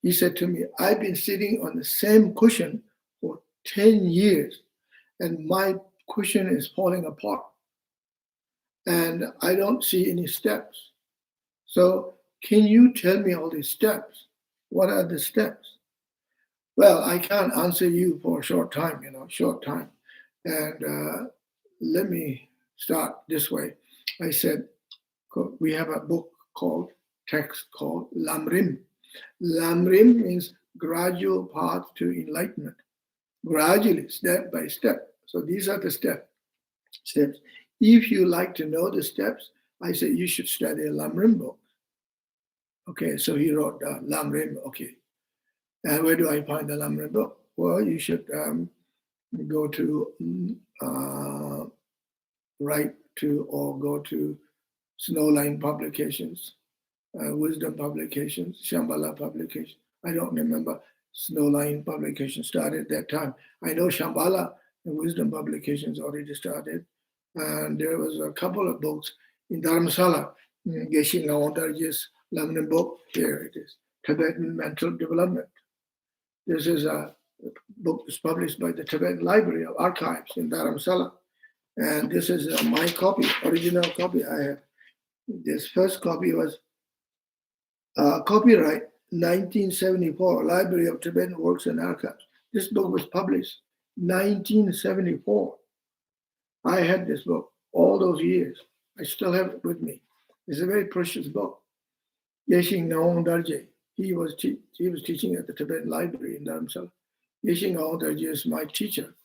He said to me, I've been sitting on the same cushion for 10 years, and my cushion is falling apart, and I don't see any steps. So can you tell me all these steps? What are the steps? Well, I can't answer you for a short time, And let me start this way. I said, we have a book text called Lam Rim. Lam Rim means gradual path to enlightenment, gradually, step by step. So these are the steps. If you like to know the steps, I say you should study a Lam Rim book. Okay, so he wrote Lam Rim. Okay, and where do I find the Lam Rim book? Well, you should go to go to Snowline Publications, Wisdom Publications, Shambhala Publications. I don't remember Snowline Publications started at that time. I know Shambhala and Wisdom Publications already started. And there was a couple of books in Dharamsala, Geshe Ngawantarji's Lam Rim book. Here it is, Tibetan Mental Development. This is a book that's published by the Tibetan Library of Archives in Dharamsala. And this is my copy, original copy I have. This first copy was copyright 1974, Library of Tibetan Works and Archives. This book was published 1974. I had this book all those years. I still have it with me. It's a very precious book. Yeshing Naung Darje, he was teaching at the Tibetan Library in Dharamsala. Yeshing Naung Darje is my teacher.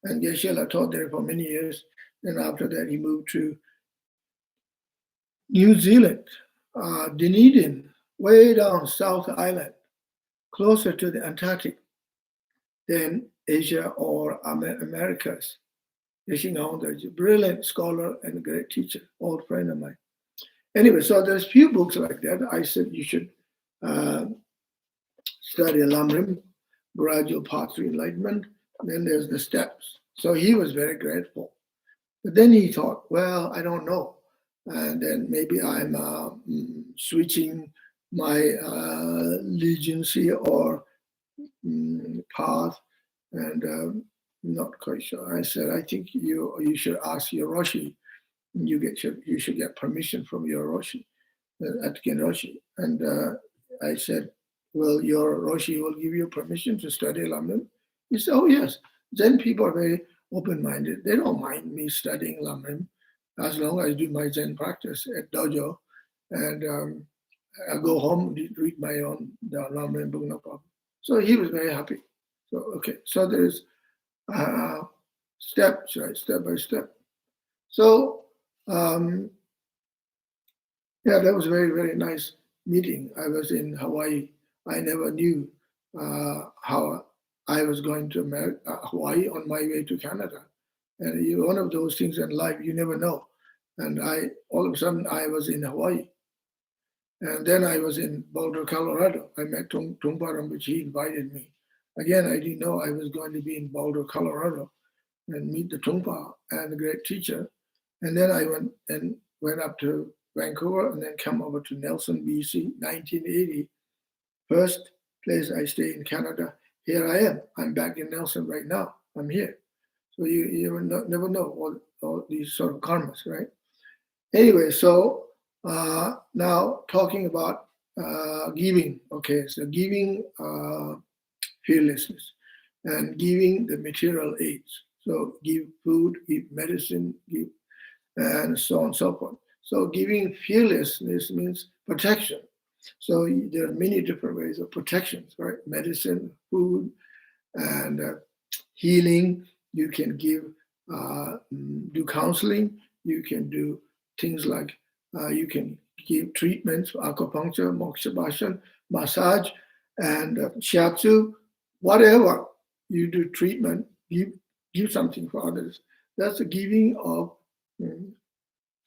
And Geshe-la taught there for many years. And after that, he moved to New Zealand, Dunedin, way down South Island, closer to the Antarctic than Asia or Americas. Yeshing Naung Darje, brilliant scholar and a great teacher, old friend of mine. Anyway, so there's few books like that. I said you should study Lam Rim, Gradual Path to Enlightenment. And then there's the steps. So he was very grateful. But then he thought, well, I don't know. And then maybe I'm switching my legiancy or path, and not quite sure. I said, I think you should ask your Roshi. You should get permission from your Roshi, Atkin Roshi. And I said, well, your Roshi will give you permission to study Lam Rim? He said, oh yes. Zen people are very open-minded. They don't mind me studying Lam Rim as long as I do my Zen practice at dojo, and I go home, read my own Lam Rim book, no problem. So he was very happy. So okay, so there's steps, right, step by step. So yeah, that was a very, very nice meeting. I was in Hawaii. I never knew how I was going to Hawaii on my way to Canada. And one of those things in life, you never know. And all of a sudden, I was in Hawaii. And then I was in Boulder, Colorado. I met Trungpa Rinpoche. He invited me. Again, I didn't know I was going to be in Boulder, Colorado and meet the Trungpa and the great teacher. And then I went up to Vancouver and then come over to Nelson, BC, 1980. First place I stay in Canada. Here I am. I'm back in Nelson right now. I'm here. So you never know all these sort of karmas, right? Anyway, so now talking about giving. Okay, so giving fearlessness and giving the material aids. So give food, give medicine, give, and so on and so forth. So giving fearlessness means protection. So there are many different ways of protections, right? Medicine, food, and healing. You can give, do counseling. You can do things like you can give treatments, acupuncture, moksha bhashan, massage, and shiatsu, whatever you do treatment, give something for others. That's the giving of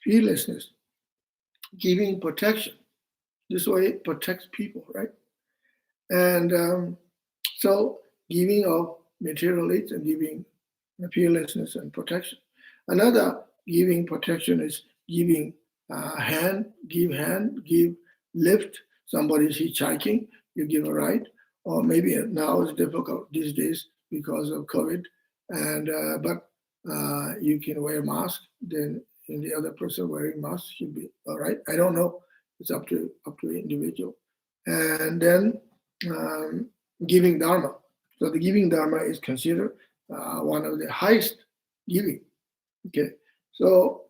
fearlessness, giving protection. This way it protects people, right? And so giving of material aids and giving fearlessness and protection. Another giving protection is giving hand, give lift. Somebody's hitchhiking, you give a ride. Or maybe now it's difficult these days because of COVID, but you can wear a mask, then the other person wearing mask should be all right. I don't know. It's up to the individual. And then giving dharma. So the giving dharma is considered one of the highest giving. Okay, so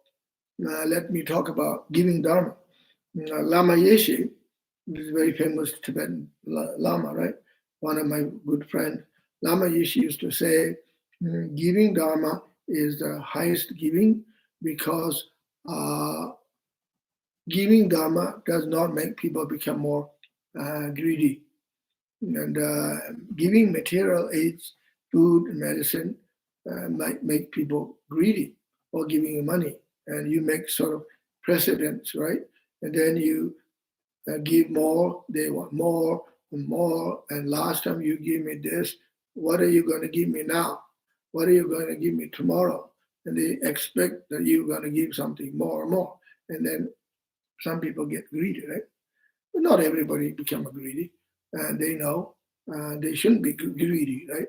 let me talk about giving dharma. Lama Yeshe is a very famous Tibetan Lama, right? One of my good friends. Lama Yeshe used to say, giving dharma is the highest giving because giving dharma does not make people become more greedy. And giving material aids, food and medicine might make people greedy, or giving you money. And you make sort of precedents, right? And then you give more, they want more and more. And last time you give me this, what are you going to give me now? What are you going to give me tomorrow? And they expect that you're going to give something more and more. And then some people get greedy, right? But not everybody become greedy. And they know they shouldn't be greedy, right?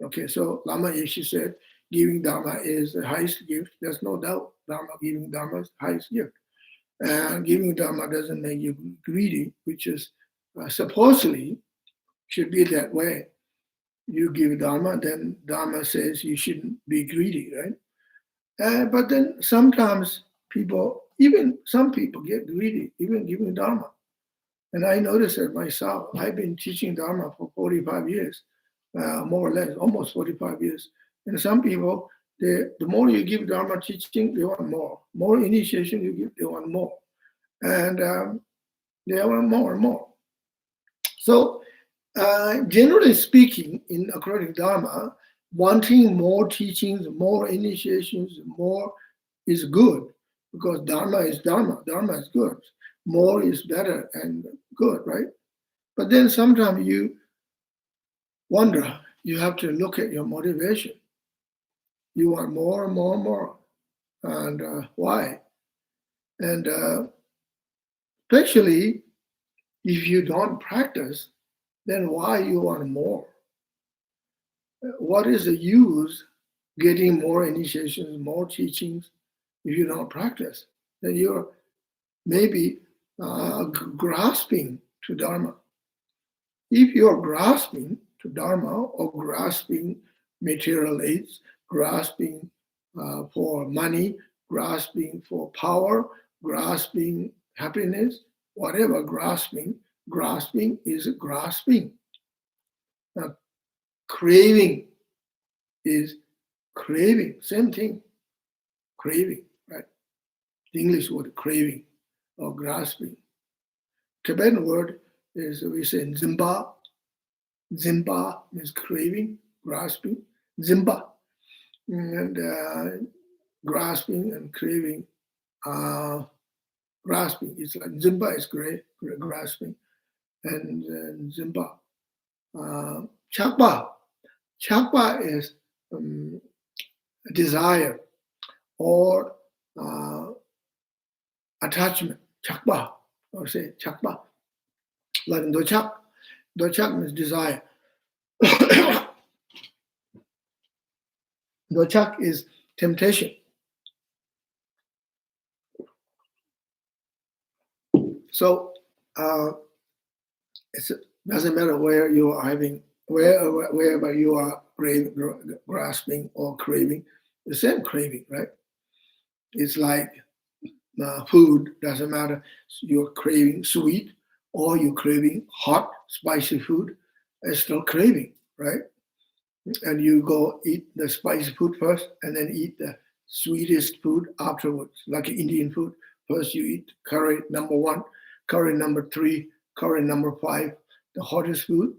Okay, so Lama Yeshe said, giving Dharma is the highest gift. There's no doubt giving Dharma is the highest gift. And giving Dharma doesn't make you greedy, which is supposedly should be that way. You give Dharma, then Dharma says you shouldn't be greedy, right? But then sometimes some people get greedy, even giving Dharma. And I noticed it myself. I've been teaching Dharma for 45 years, more or less, almost 45 years. And some people, the more you give Dharma teaching, they want more. More initiation you give, they want more. And they want more and more. So generally speaking, according to Dharma, wanting more teachings, more initiations, more is good, because Dharma is Dharma. Dharma is good. More is better and good, right? But then sometimes you wonder, you have to look at your motivation. You want more and more and more. And why? And especially if you don't practice, then why you want more? What is the use getting more initiations, more teachings, if you don't practice? Then you're maybe grasping to Dharma. If you're grasping to Dharma or grasping material aids, grasping for money, grasping for power, grasping happiness, whatever grasping is grasping. Now, craving is craving, same thing, craving, right? The English word craving or grasping. Tibetan word is, we say zimba. Zimba means craving, grasping. Zimba. And grasping and craving. Grasping, it's like zimba is grasping. And zimba. Chakpa. Chakpa is desire or attachment. Chakpa, or say chakpa. Like dochak. Dochak means desire. Dochak is temptation. So it doesn't matter where you are wherever you are grasping or craving, the same craving, right? It's like food, doesn't matter. You're craving sweet or you're craving hot, spicy food, it's still craving, right? And you go eat the spicy food first and then eat the sweetest food afterwards, like Indian food. First you eat curry number 1, curry number 3, curry number 5, the hottest food.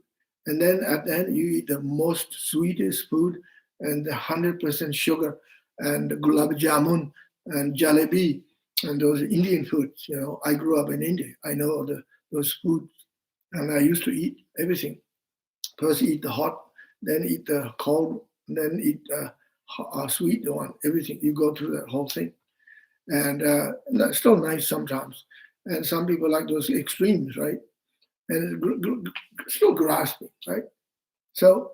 And then at the end you eat the most sweetest food and the 100% sugar and the gulab jamun and jalebi and those Indian foods. You know, I grew up in India. I know those foods, and I used to eat everything. First eat the hot, then eat the cold, then eat the sweet one, everything. You go through that whole thing. And that's still nice sometimes. And some people like those extremes, right? And still grasping, right? So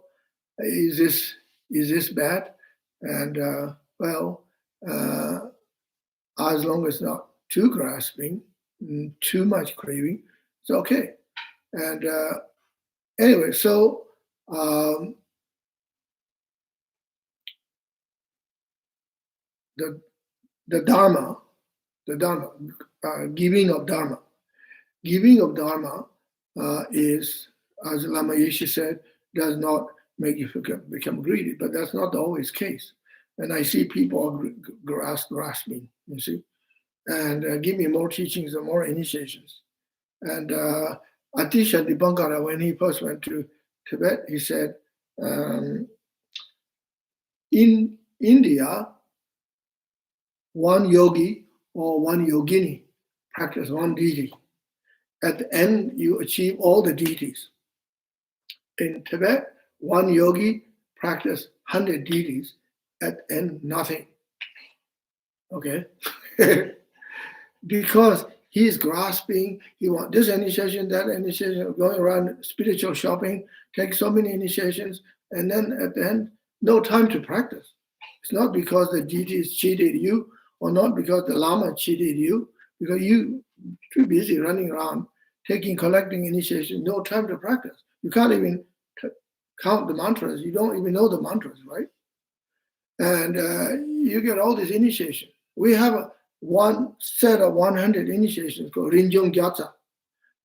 is this bad? And as long as not too grasping, too much craving, it's okay. And anyway, so the dharma, giving of dharma. Giving of dharma is, as Lama Yeshe said, does not make you become greedy, but that's not always the case. And I see people grasping, you see, and give me more teachings and more initiations. And Atisha Dipankara, when he first went to Tibet, he said, in India, one yogi or one yogini practice one deity. At the end, you achieve all the deities. In Tibet, one yogi practice 100 deities. At the end, nothing. Okay? Because he is grasping, he wants this initiation, that initiation, going around spiritual shopping, take so many initiations, and then at the end, no time to practice. It's not because the deities cheated you, or not because the Lama cheated you, because you too busy running around, collecting initiation, no time to practice. You can't even count the mantras. You don't even know the mantras, right? And you get all this initiation. We have one set of 100 initiations called Rinjung Gyatsa.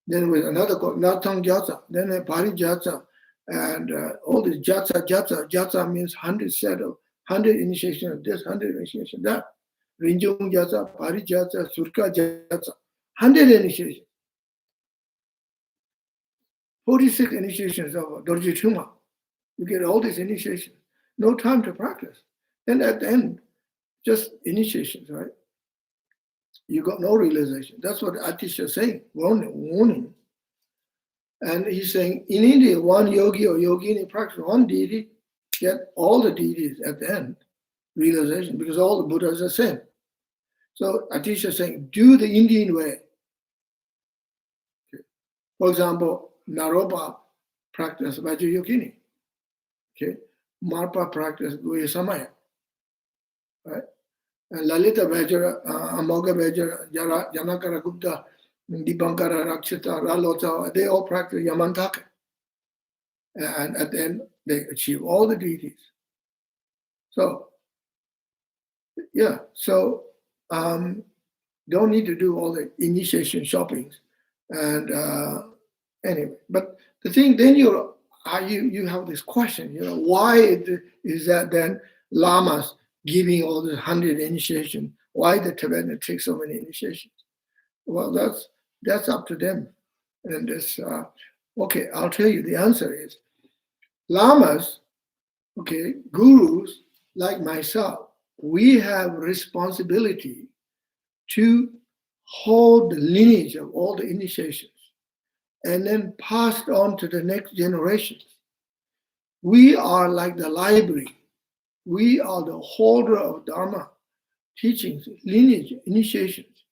Then with another called Natang Gyatsa. Then a Pari Gyatsa. And all this Gyatsa. Gyatsa means 100 initiation of this, 100 initiation of that. Rinjung Gyatsa, Pari Gyatsa, Surka Gyatsa. 100 initiations. 46 initiations of Dorje Chuma. You get all these initiations. No time to practice. And at the end, just initiations, right? You got no realization. That's what Atisha is saying, warning. And he's saying, in India, one yogi or yogini practice one deity, get all the deities at the end, realization, because all the Buddhas are same. So Atisha is saying, do the Indian way. Okay. For example, Naropa practice Vajrayogini. Okay. Marpa practice Guya Samaya. Right? And Lalita Vajra, Amoga Vajra, Janakara Gupta, Dipankara Rakshita, Ralota, they all practice Yamantaka. And at the end, they achieve all the deities. So, yeah, so don't need to do all the initiation shoppings. And anyway, but the thing, then you have this question, why is that then lamas giving all the 100 initiation? Why the Tibetan take so many initiations? Well, that's up to them. And this, okay, I'll tell you the answer is lamas, okay, gurus like myself, we have responsibility to hold the lineage of all the initiations and then passed on to the next generations. We are like the library. We are the holder of Dharma, teachings, lineage, initiations.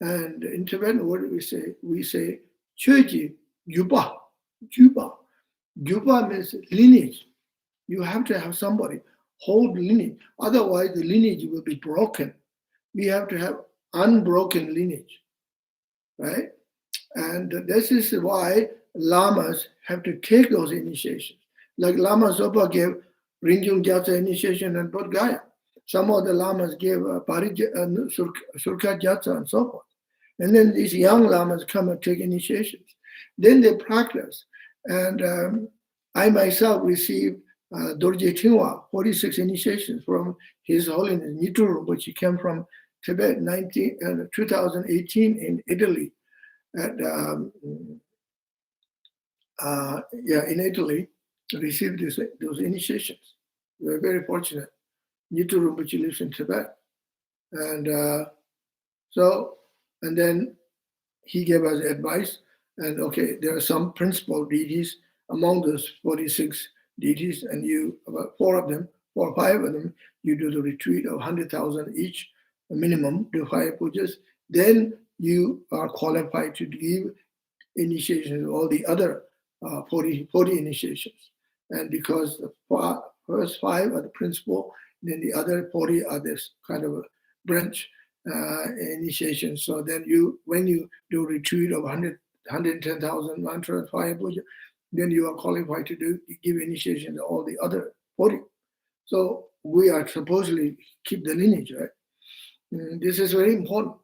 And in Tibetan, what do we say? We say, Choji, Juba. Juba means lineage. You have to have somebody hold lineage. Otherwise, the lineage will be broken. We have to have unbroken lineage, right? And this is why lamas have to take those initiations. Like Lama Zopa gave Rinjung Gyatsa initiation and Bodh Gaya. Some of the lamas gave Surka Gyatsa and so forth. And then these young lamas come and take initiations. Then they practice. And I myself received Dorje Tingwa, 46 initiations from His Holiness Nituru, which he came from Tibet 2018 in Italy. In Italy, received those initiations. We were very fortunate. Nituru Rinpoche lives in Tibet. And and then he gave us advice. And okay, there are some principal deities among those 46 deities, and you, about 4 or 5 of them, you do the retreat of 100,000 each, minimum, do 5 pujas. Then you are qualified to give initiations, all the other 40 initiations. And because the first 5 are the principal, then the other 40 are this kind of a branch initiation. So then when you do retreat of 110,000 mantras, 5 puja, then you are qualified to give initiation to all the other 40. So we are supposedly keep the lineage, right? This is very important.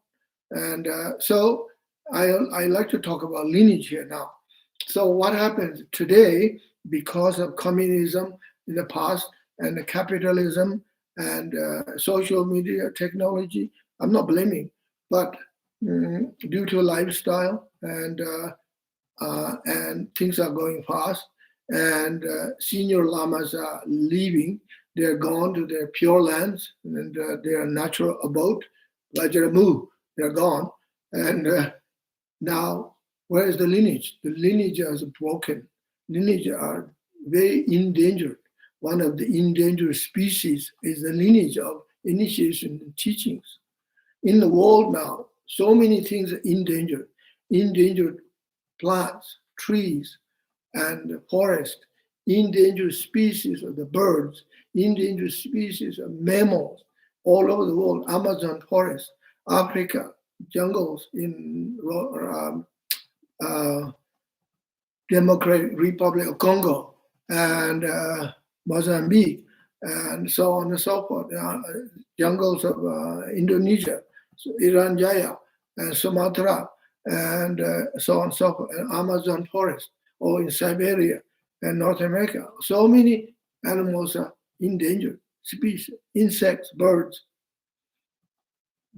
And so I like to talk about lineage here now. So what happens today, because of communism in the past and the capitalism and social media technology, I'm not blaming, but due to lifestyle and things are going fast, and senior lamas are leaving. They're gone to their pure lands and their natural abode, Vajramu. They're gone, and now where is the lineage? The lineage is broken. Lineage are very endangered. One of the endangered species is the lineage of initiation and teachings. In the world now, so many things are endangered. Endangered plants, trees, and forest, endangered species of the birds, endangered species of mammals all over the world, Amazon forest, Africa, jungles in Democratic Republic of Congo and Mozambique, and so on and so forth, jungles of Indonesia, Iran Jaya, and Sumatra, and so on and so forth, and Amazon forest, or in Siberia and North America. So many animals are endangered species, insects, birds.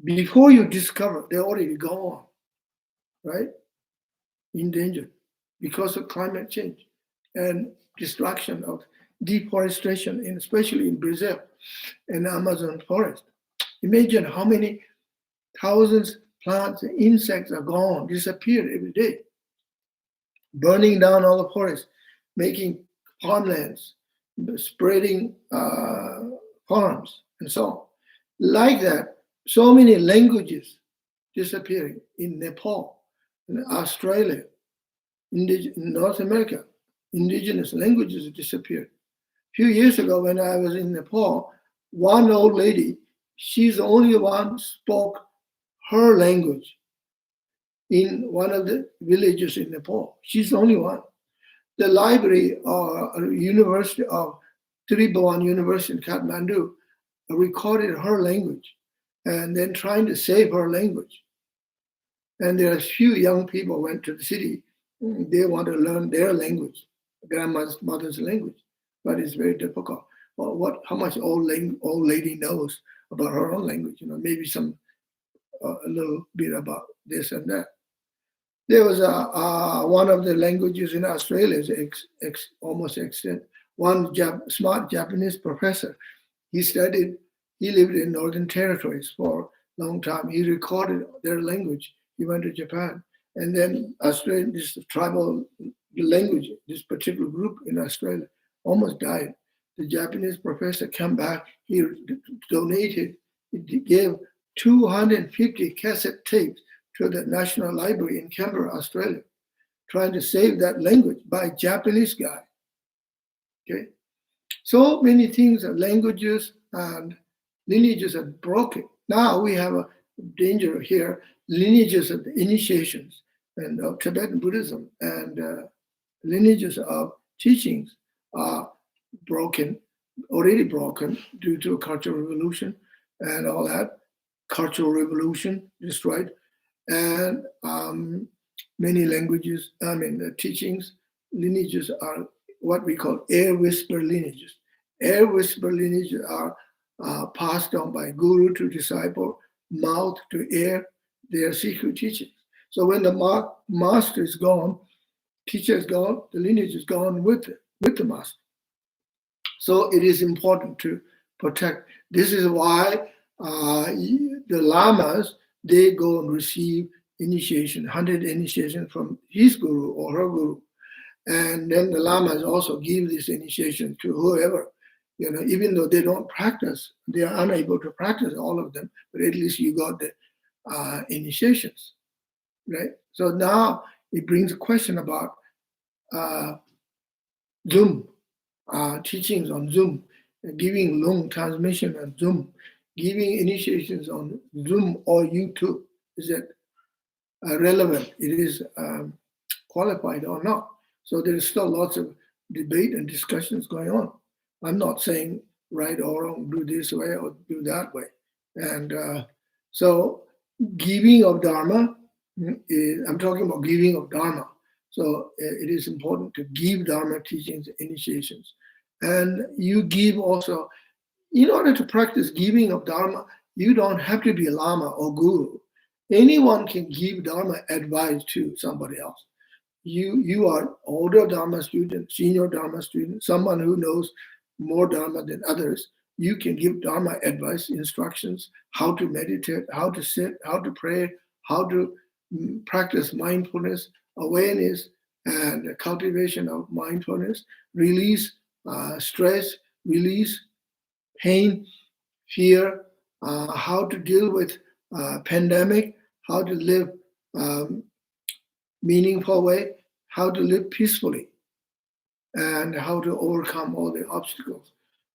Before you discover, they're already gone, right? Endangered because of climate change and destruction of deforestation, especially in Brazil and Amazon forest. Imagine how many thousands plants and insects are gone, disappeared every day, burning down all the forests, making farmlands, spreading farms, and so on. Like that, so many languages disappearing in Nepal, in Australia, in North America. Indigenous languages disappeared. A few years ago, when I was in Nepal, one old lady, she's the only one spoke her language in one of the villages in Nepal. She's the only one. The library or university of Tribhuvan University in Kathmandu recorded her language and then trying to save her language. And there are few young people went to the city. They want to learn their language, grandma's mother's language, but it's very difficult. Well, how much old lady knows about her own language? Maybe some a little bit about this and that. There was one of the languages in Australia is almost extinct. One smart Japanese professor, he lived in Northern Territories for a long time. He recorded their language. He went to Japan. And then Australia, this tribal language, this particular group in Australia almost died. The Japanese professor came back, he donated, he gave 250 cassette tapes to the National Library in Canberra, Australia, trying to save that language by a Japanese guy. Okay, so many things, languages and lineages are broken. Now we have a danger here, lineages of the initiations and of Tibetan Buddhism and lineages of teachings are broken, already broken due to a cultural revolution and all that. Cultural revolution destroyed. And many languages, the teachings, lineages are what we call air whisper lineages. Air whisper lineages are passed on by guru to disciple, mouth to ear, their secret teachings. So when the master is gone, teacher is gone, the lineage is gone with the master. So it is important to protect. This is why the lamas, they go and receive initiation, 100 initiation from his guru or her guru. And then the lamas also give this initiation to whoever, even though they don't practice, they are unable to practice all of them, but at least you got the initiations, right? So now it brings a question about Zoom, teachings on Zoom, giving long transmission on Zoom, giving initiations on Zoom or YouTube. Is it relevant? It is qualified or not? So there is still lots of debate and discussions going on. I'm not saying right or wrong, do this way or do that way. And so giving of dharma I'm talking about giving of dharma. So it is important to give dharma teachings, initiations, and you give also. In order to practice giving of dharma, you don't have to be a lama or guru. Anyone can give dharma advice to somebody else. You are older dharma student, senior dharma student, someone who knows more dharma than others. You can give dharma advice, instructions, how to meditate, how to sit, how to pray, how to practice mindfulness, awareness, and cultivation of mindfulness, release stress, release pain, fear, how to deal with pandemic, how to live meaningful way, how to live peacefully, and how to overcome all the obstacles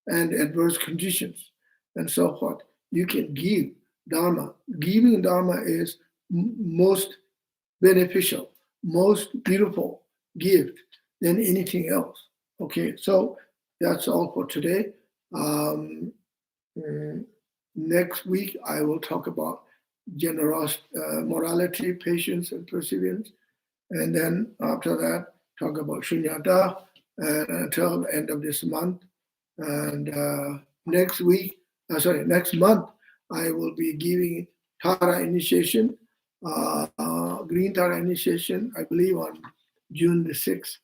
and adverse conditions, and so forth. You can give dharma. Giving dharma is most beneficial, most beautiful gift than anything else. Okay, so that's all for today. Next week, I will talk about generosity, morality, patience, and perseverance. And then after that, talk about shunyata until the end of this month. And next month, I will be giving Tara initiation, Green Tara initiation, I believe on June the 6th,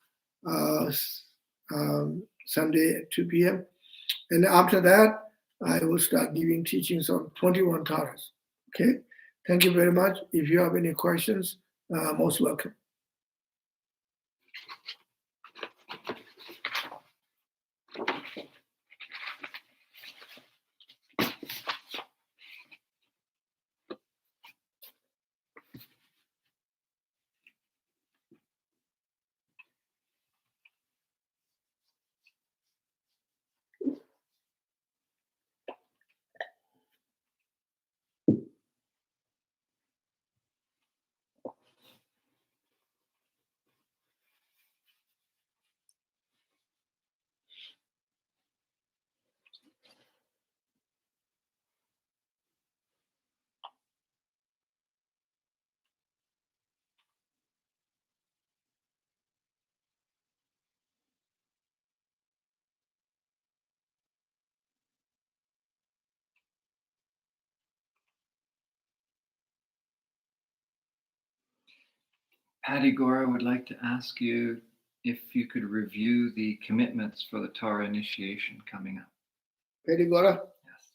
Sunday at 2 p.m. And after that, I will start giving teachings on 21 Taras. Okay, thank you very much. If you have any questions, most welcome. Patty Gora would like to ask you if you could review the commitments for the Tara initiation coming up. Patty Gora? Yes.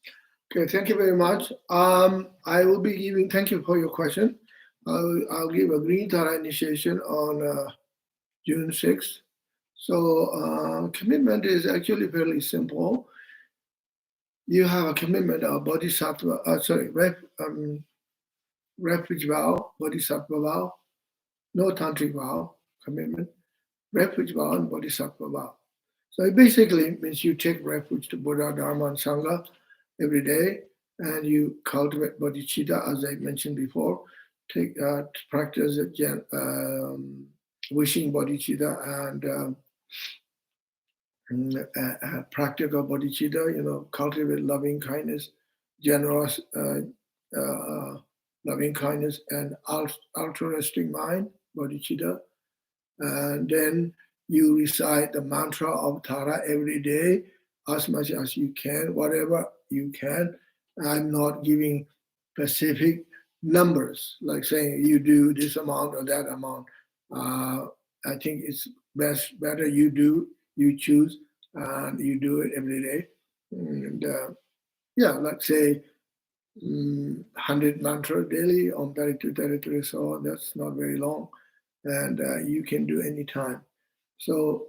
Okay, thank you very much. I will be giving, thank you for your question. I'll give a Green Tara initiation on June 6th. So commitment is actually fairly simple. You have a commitment of bodhisattva, refuge vow, bodhisattva vow, no tantric vow, commitment, refuge vow, and bodhisattva vow. So it basically means you take refuge to Buddha, Dharma, and Sangha every day, and you cultivate bodhicitta, as I mentioned before. Practice wishing bodhicitta and practical bodhicitta. Cultivate loving kindness, generous loving kindness, and altruistic mind, bodhicitta. And then you recite the mantra of Tara every day, as much as you can, whatever you can. I'm not giving specific numbers, like saying you do this amount or that amount. I think it's better you choose, and you do it every day. And let's say 100 mantra daily on 32 territory, so that's not very long. And you can do any time. So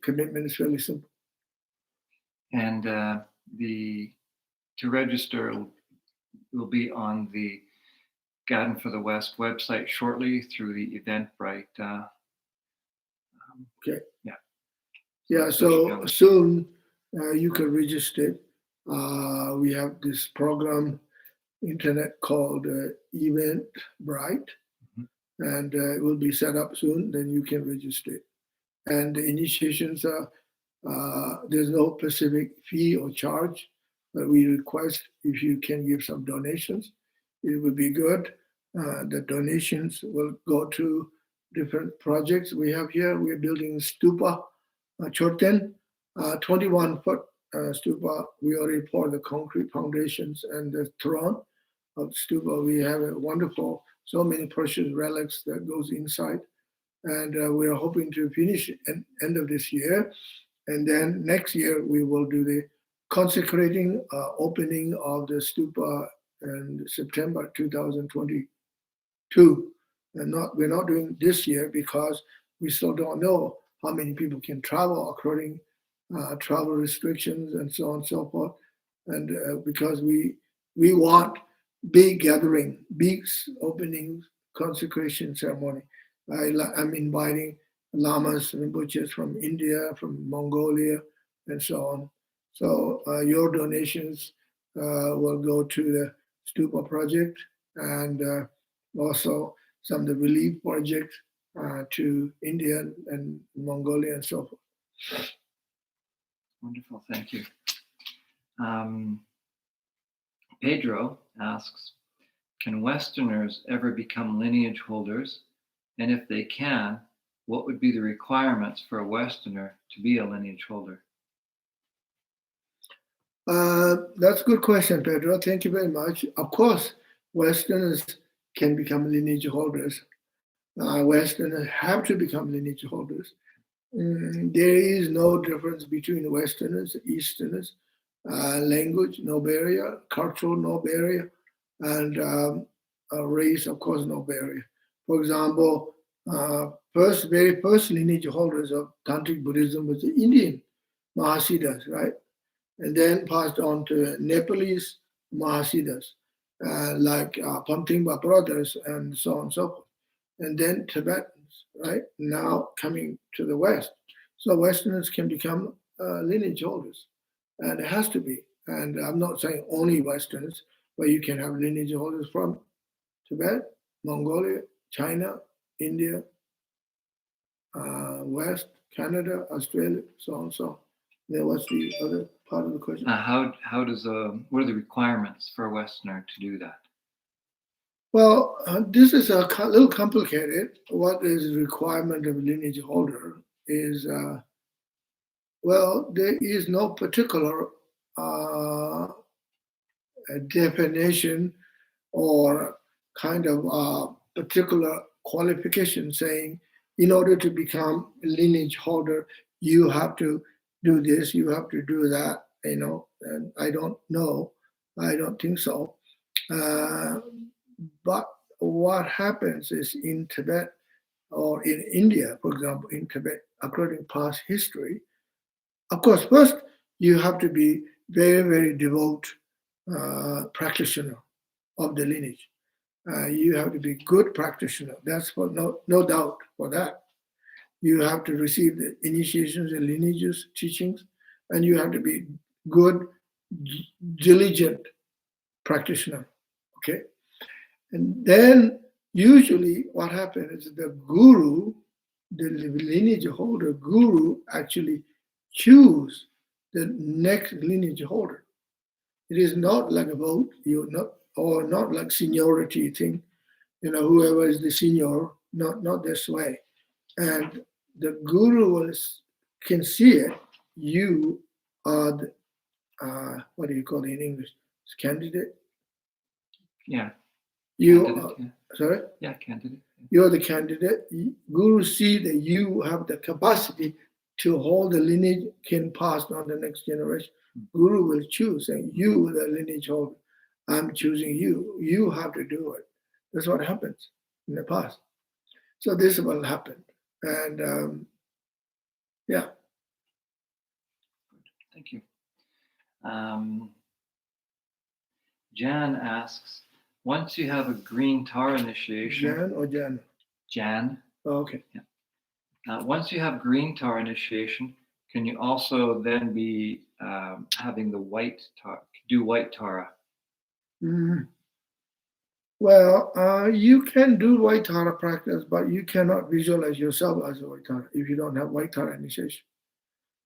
commitment is fairly simple. And to register will be on the Garden for the West website shortly through the Eventbrite. Okay. Yeah. Yeah. So soon you can register. We have this program, internet called Eventbrite, and it will be set up soon. Then you can register. And the initiations are There's no specific fee or charge, but we request if you can give some donations, it would be good. The donations will go to different projects we have here. We're building stupa, Choten, 21-foot stupa. We already poured the concrete foundations and the throne of stupa. We have a wonderful, so many precious relics that goes inside. And we're hoping to finish at end of this year. And then next year, we will do the consecrating opening of the stupa in September 2022. And we're not doing this year because we still don't know how many people can travel according travel restrictions and so on and so forth. And because we want big gathering, big opening consecration ceremony. I'm inviting lamas and Rinpoches from India, from Mongolia, and so on. So your donations will go to the Stupa project and also some of the relief project to India and Mongolia and so forth. Wonderful, thank you. Pedro asks, can Westerners ever become lineage holders? And if they can, what would be the requirements for a Westerner to be a lineage holder? That's a good question, Pedro. Thank you very much. Of course, Westerners can become lineage holders. Westerners have to become lineage holders. There is no difference between Westerners, Easterners, language, no barrier, cultural, no barrier, and race, of course, no barrier. For example, very first lineage holders of Tantric Buddhism was the Indian Mahasiddhas, right? And then passed on to Nepalese Mahasiddhas, like Pamtingpa brothers and so on and so forth. And then Tibetans, right? Now coming to the West. So Westerners can become lineage holders, and it has to be. And I'm not saying only Westerners, but you can have lineage holders from Tibet, Mongolia, China, India, West, Canada, Australia, so on and so on. Then what's the other part of the question? What are the requirements for a Westerner to do that? Well, this is a little complicated. What is the requirement of a lineage holder is, well, there is no particular definition or kind of particular qualification saying, in order to become a lineage holder, you have to do this, you have to do that, and I don't know. I don't think so. But what happens is in Tibet or in India, for example, in Tibet, according to past history, of course, first you have to be very, very devout practitioner of the lineage. You have to be good practitioner. That's for no doubt for that. You have to receive the initiations and lineages, teachings, and you have to be good, diligent practitioner. Okay, and then usually what happens is the guru, the lineage holder guru, actually choose the next lineage holder. It is not like a vote, or not like seniority thing. Whoever is the senior, not this way. And the guru can see it. You are the, what do you call it in English? It's candidate. Yeah. You candidate, are, sorry? Yeah, candidate. You're the candidate. Guru see that you have the capacity to hold the lineage, can pass on the next generation. Guru will choose, and you, the lineage holder, I'm choosing you. You have to do it. That's what happens in the past. So this will happen. And yeah. Thank you. Jan asks, once you have a green tar initiation. Jan or Jan? Jan. Oh, okay. Yeah. Once you have green tar initiation, can you also then be having the white tar, do white Tara? Mm-hmm. Well, you can do white Tara practice, but you cannot visualize yourself as a white Tara if you don't have white Tara initiation.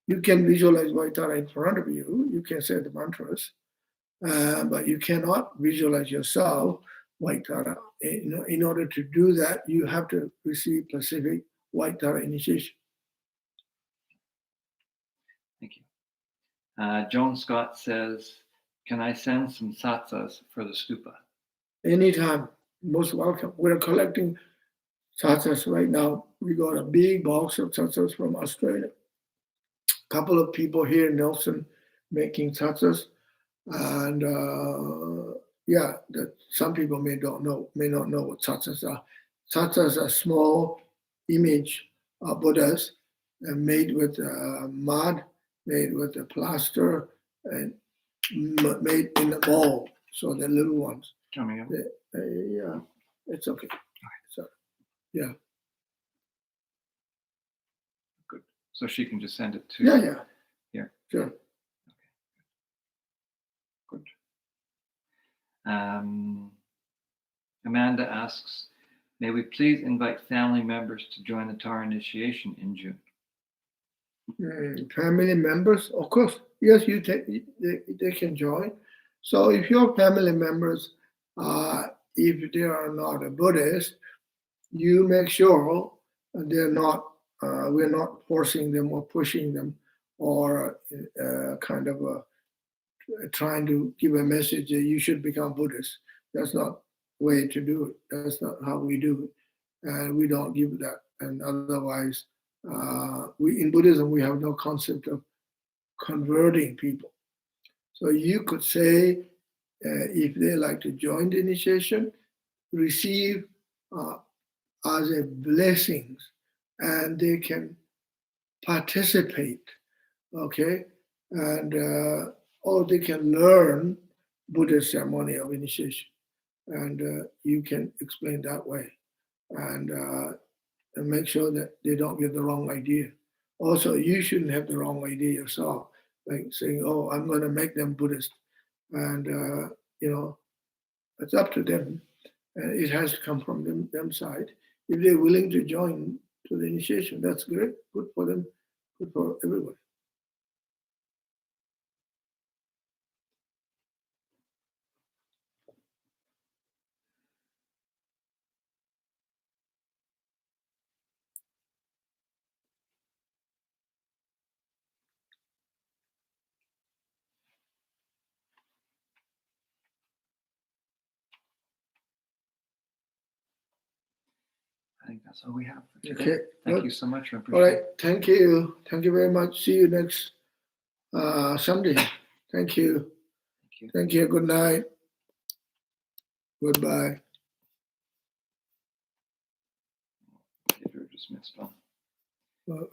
You can visualize White Tara in front of you. You can say the mantras, but you cannot visualize yourself White Tara. In order to do that, you have to receive Pacific White Tara initiation. Thank you. Joan Scott says, can I send some satsas for the stupa? Anytime, most welcome. We're collecting satsas right now. We got a big box of satsas from Australia. A couple of people here in Nelson making satsas, and that some people may not know what satsas are. Satsas are small image Buddhas made with mud, made with a plaster, and made in a bowl. So they're little ones. Coming up. Yeah, it's okay. So, yeah. Good. So she can just send it to Yeah. here. Sure. Okay. Good. Amanda asks, may we please invite family members to join the Tara initiation in June? Family members, of course. Yes, they can join. So if your family members, if they are not a Buddhist, you make sure they're not. We're not forcing them or pushing them, or trying to give a message that you should become Buddhist. That's not the way to do it. That's not how we do it, and we don't give that. And otherwise, we in Buddhism we have no concept of converting people. So you could say, if they like to join the initiation, receive as a blessings, and they can participate, okay, and or they can learn Buddhist ceremony of initiation, and you can explain that way, and make sure that they don't get the wrong idea. Also, you shouldn't have the wrong idea yourself, like saying, "Oh, I'm going to make them Buddhist," and it's up to them. It has to come from them side. If they're willing to join to the initiation, that's great. Good for them. Good for everybody. I think that's all we have for today. Okay. Thank Good. you so much. All right. Thank you. Thank you very much. See you next Sunday. Thank you. Thank you. Thank you. Good night. Goodbye. Pedro just missed one. Well,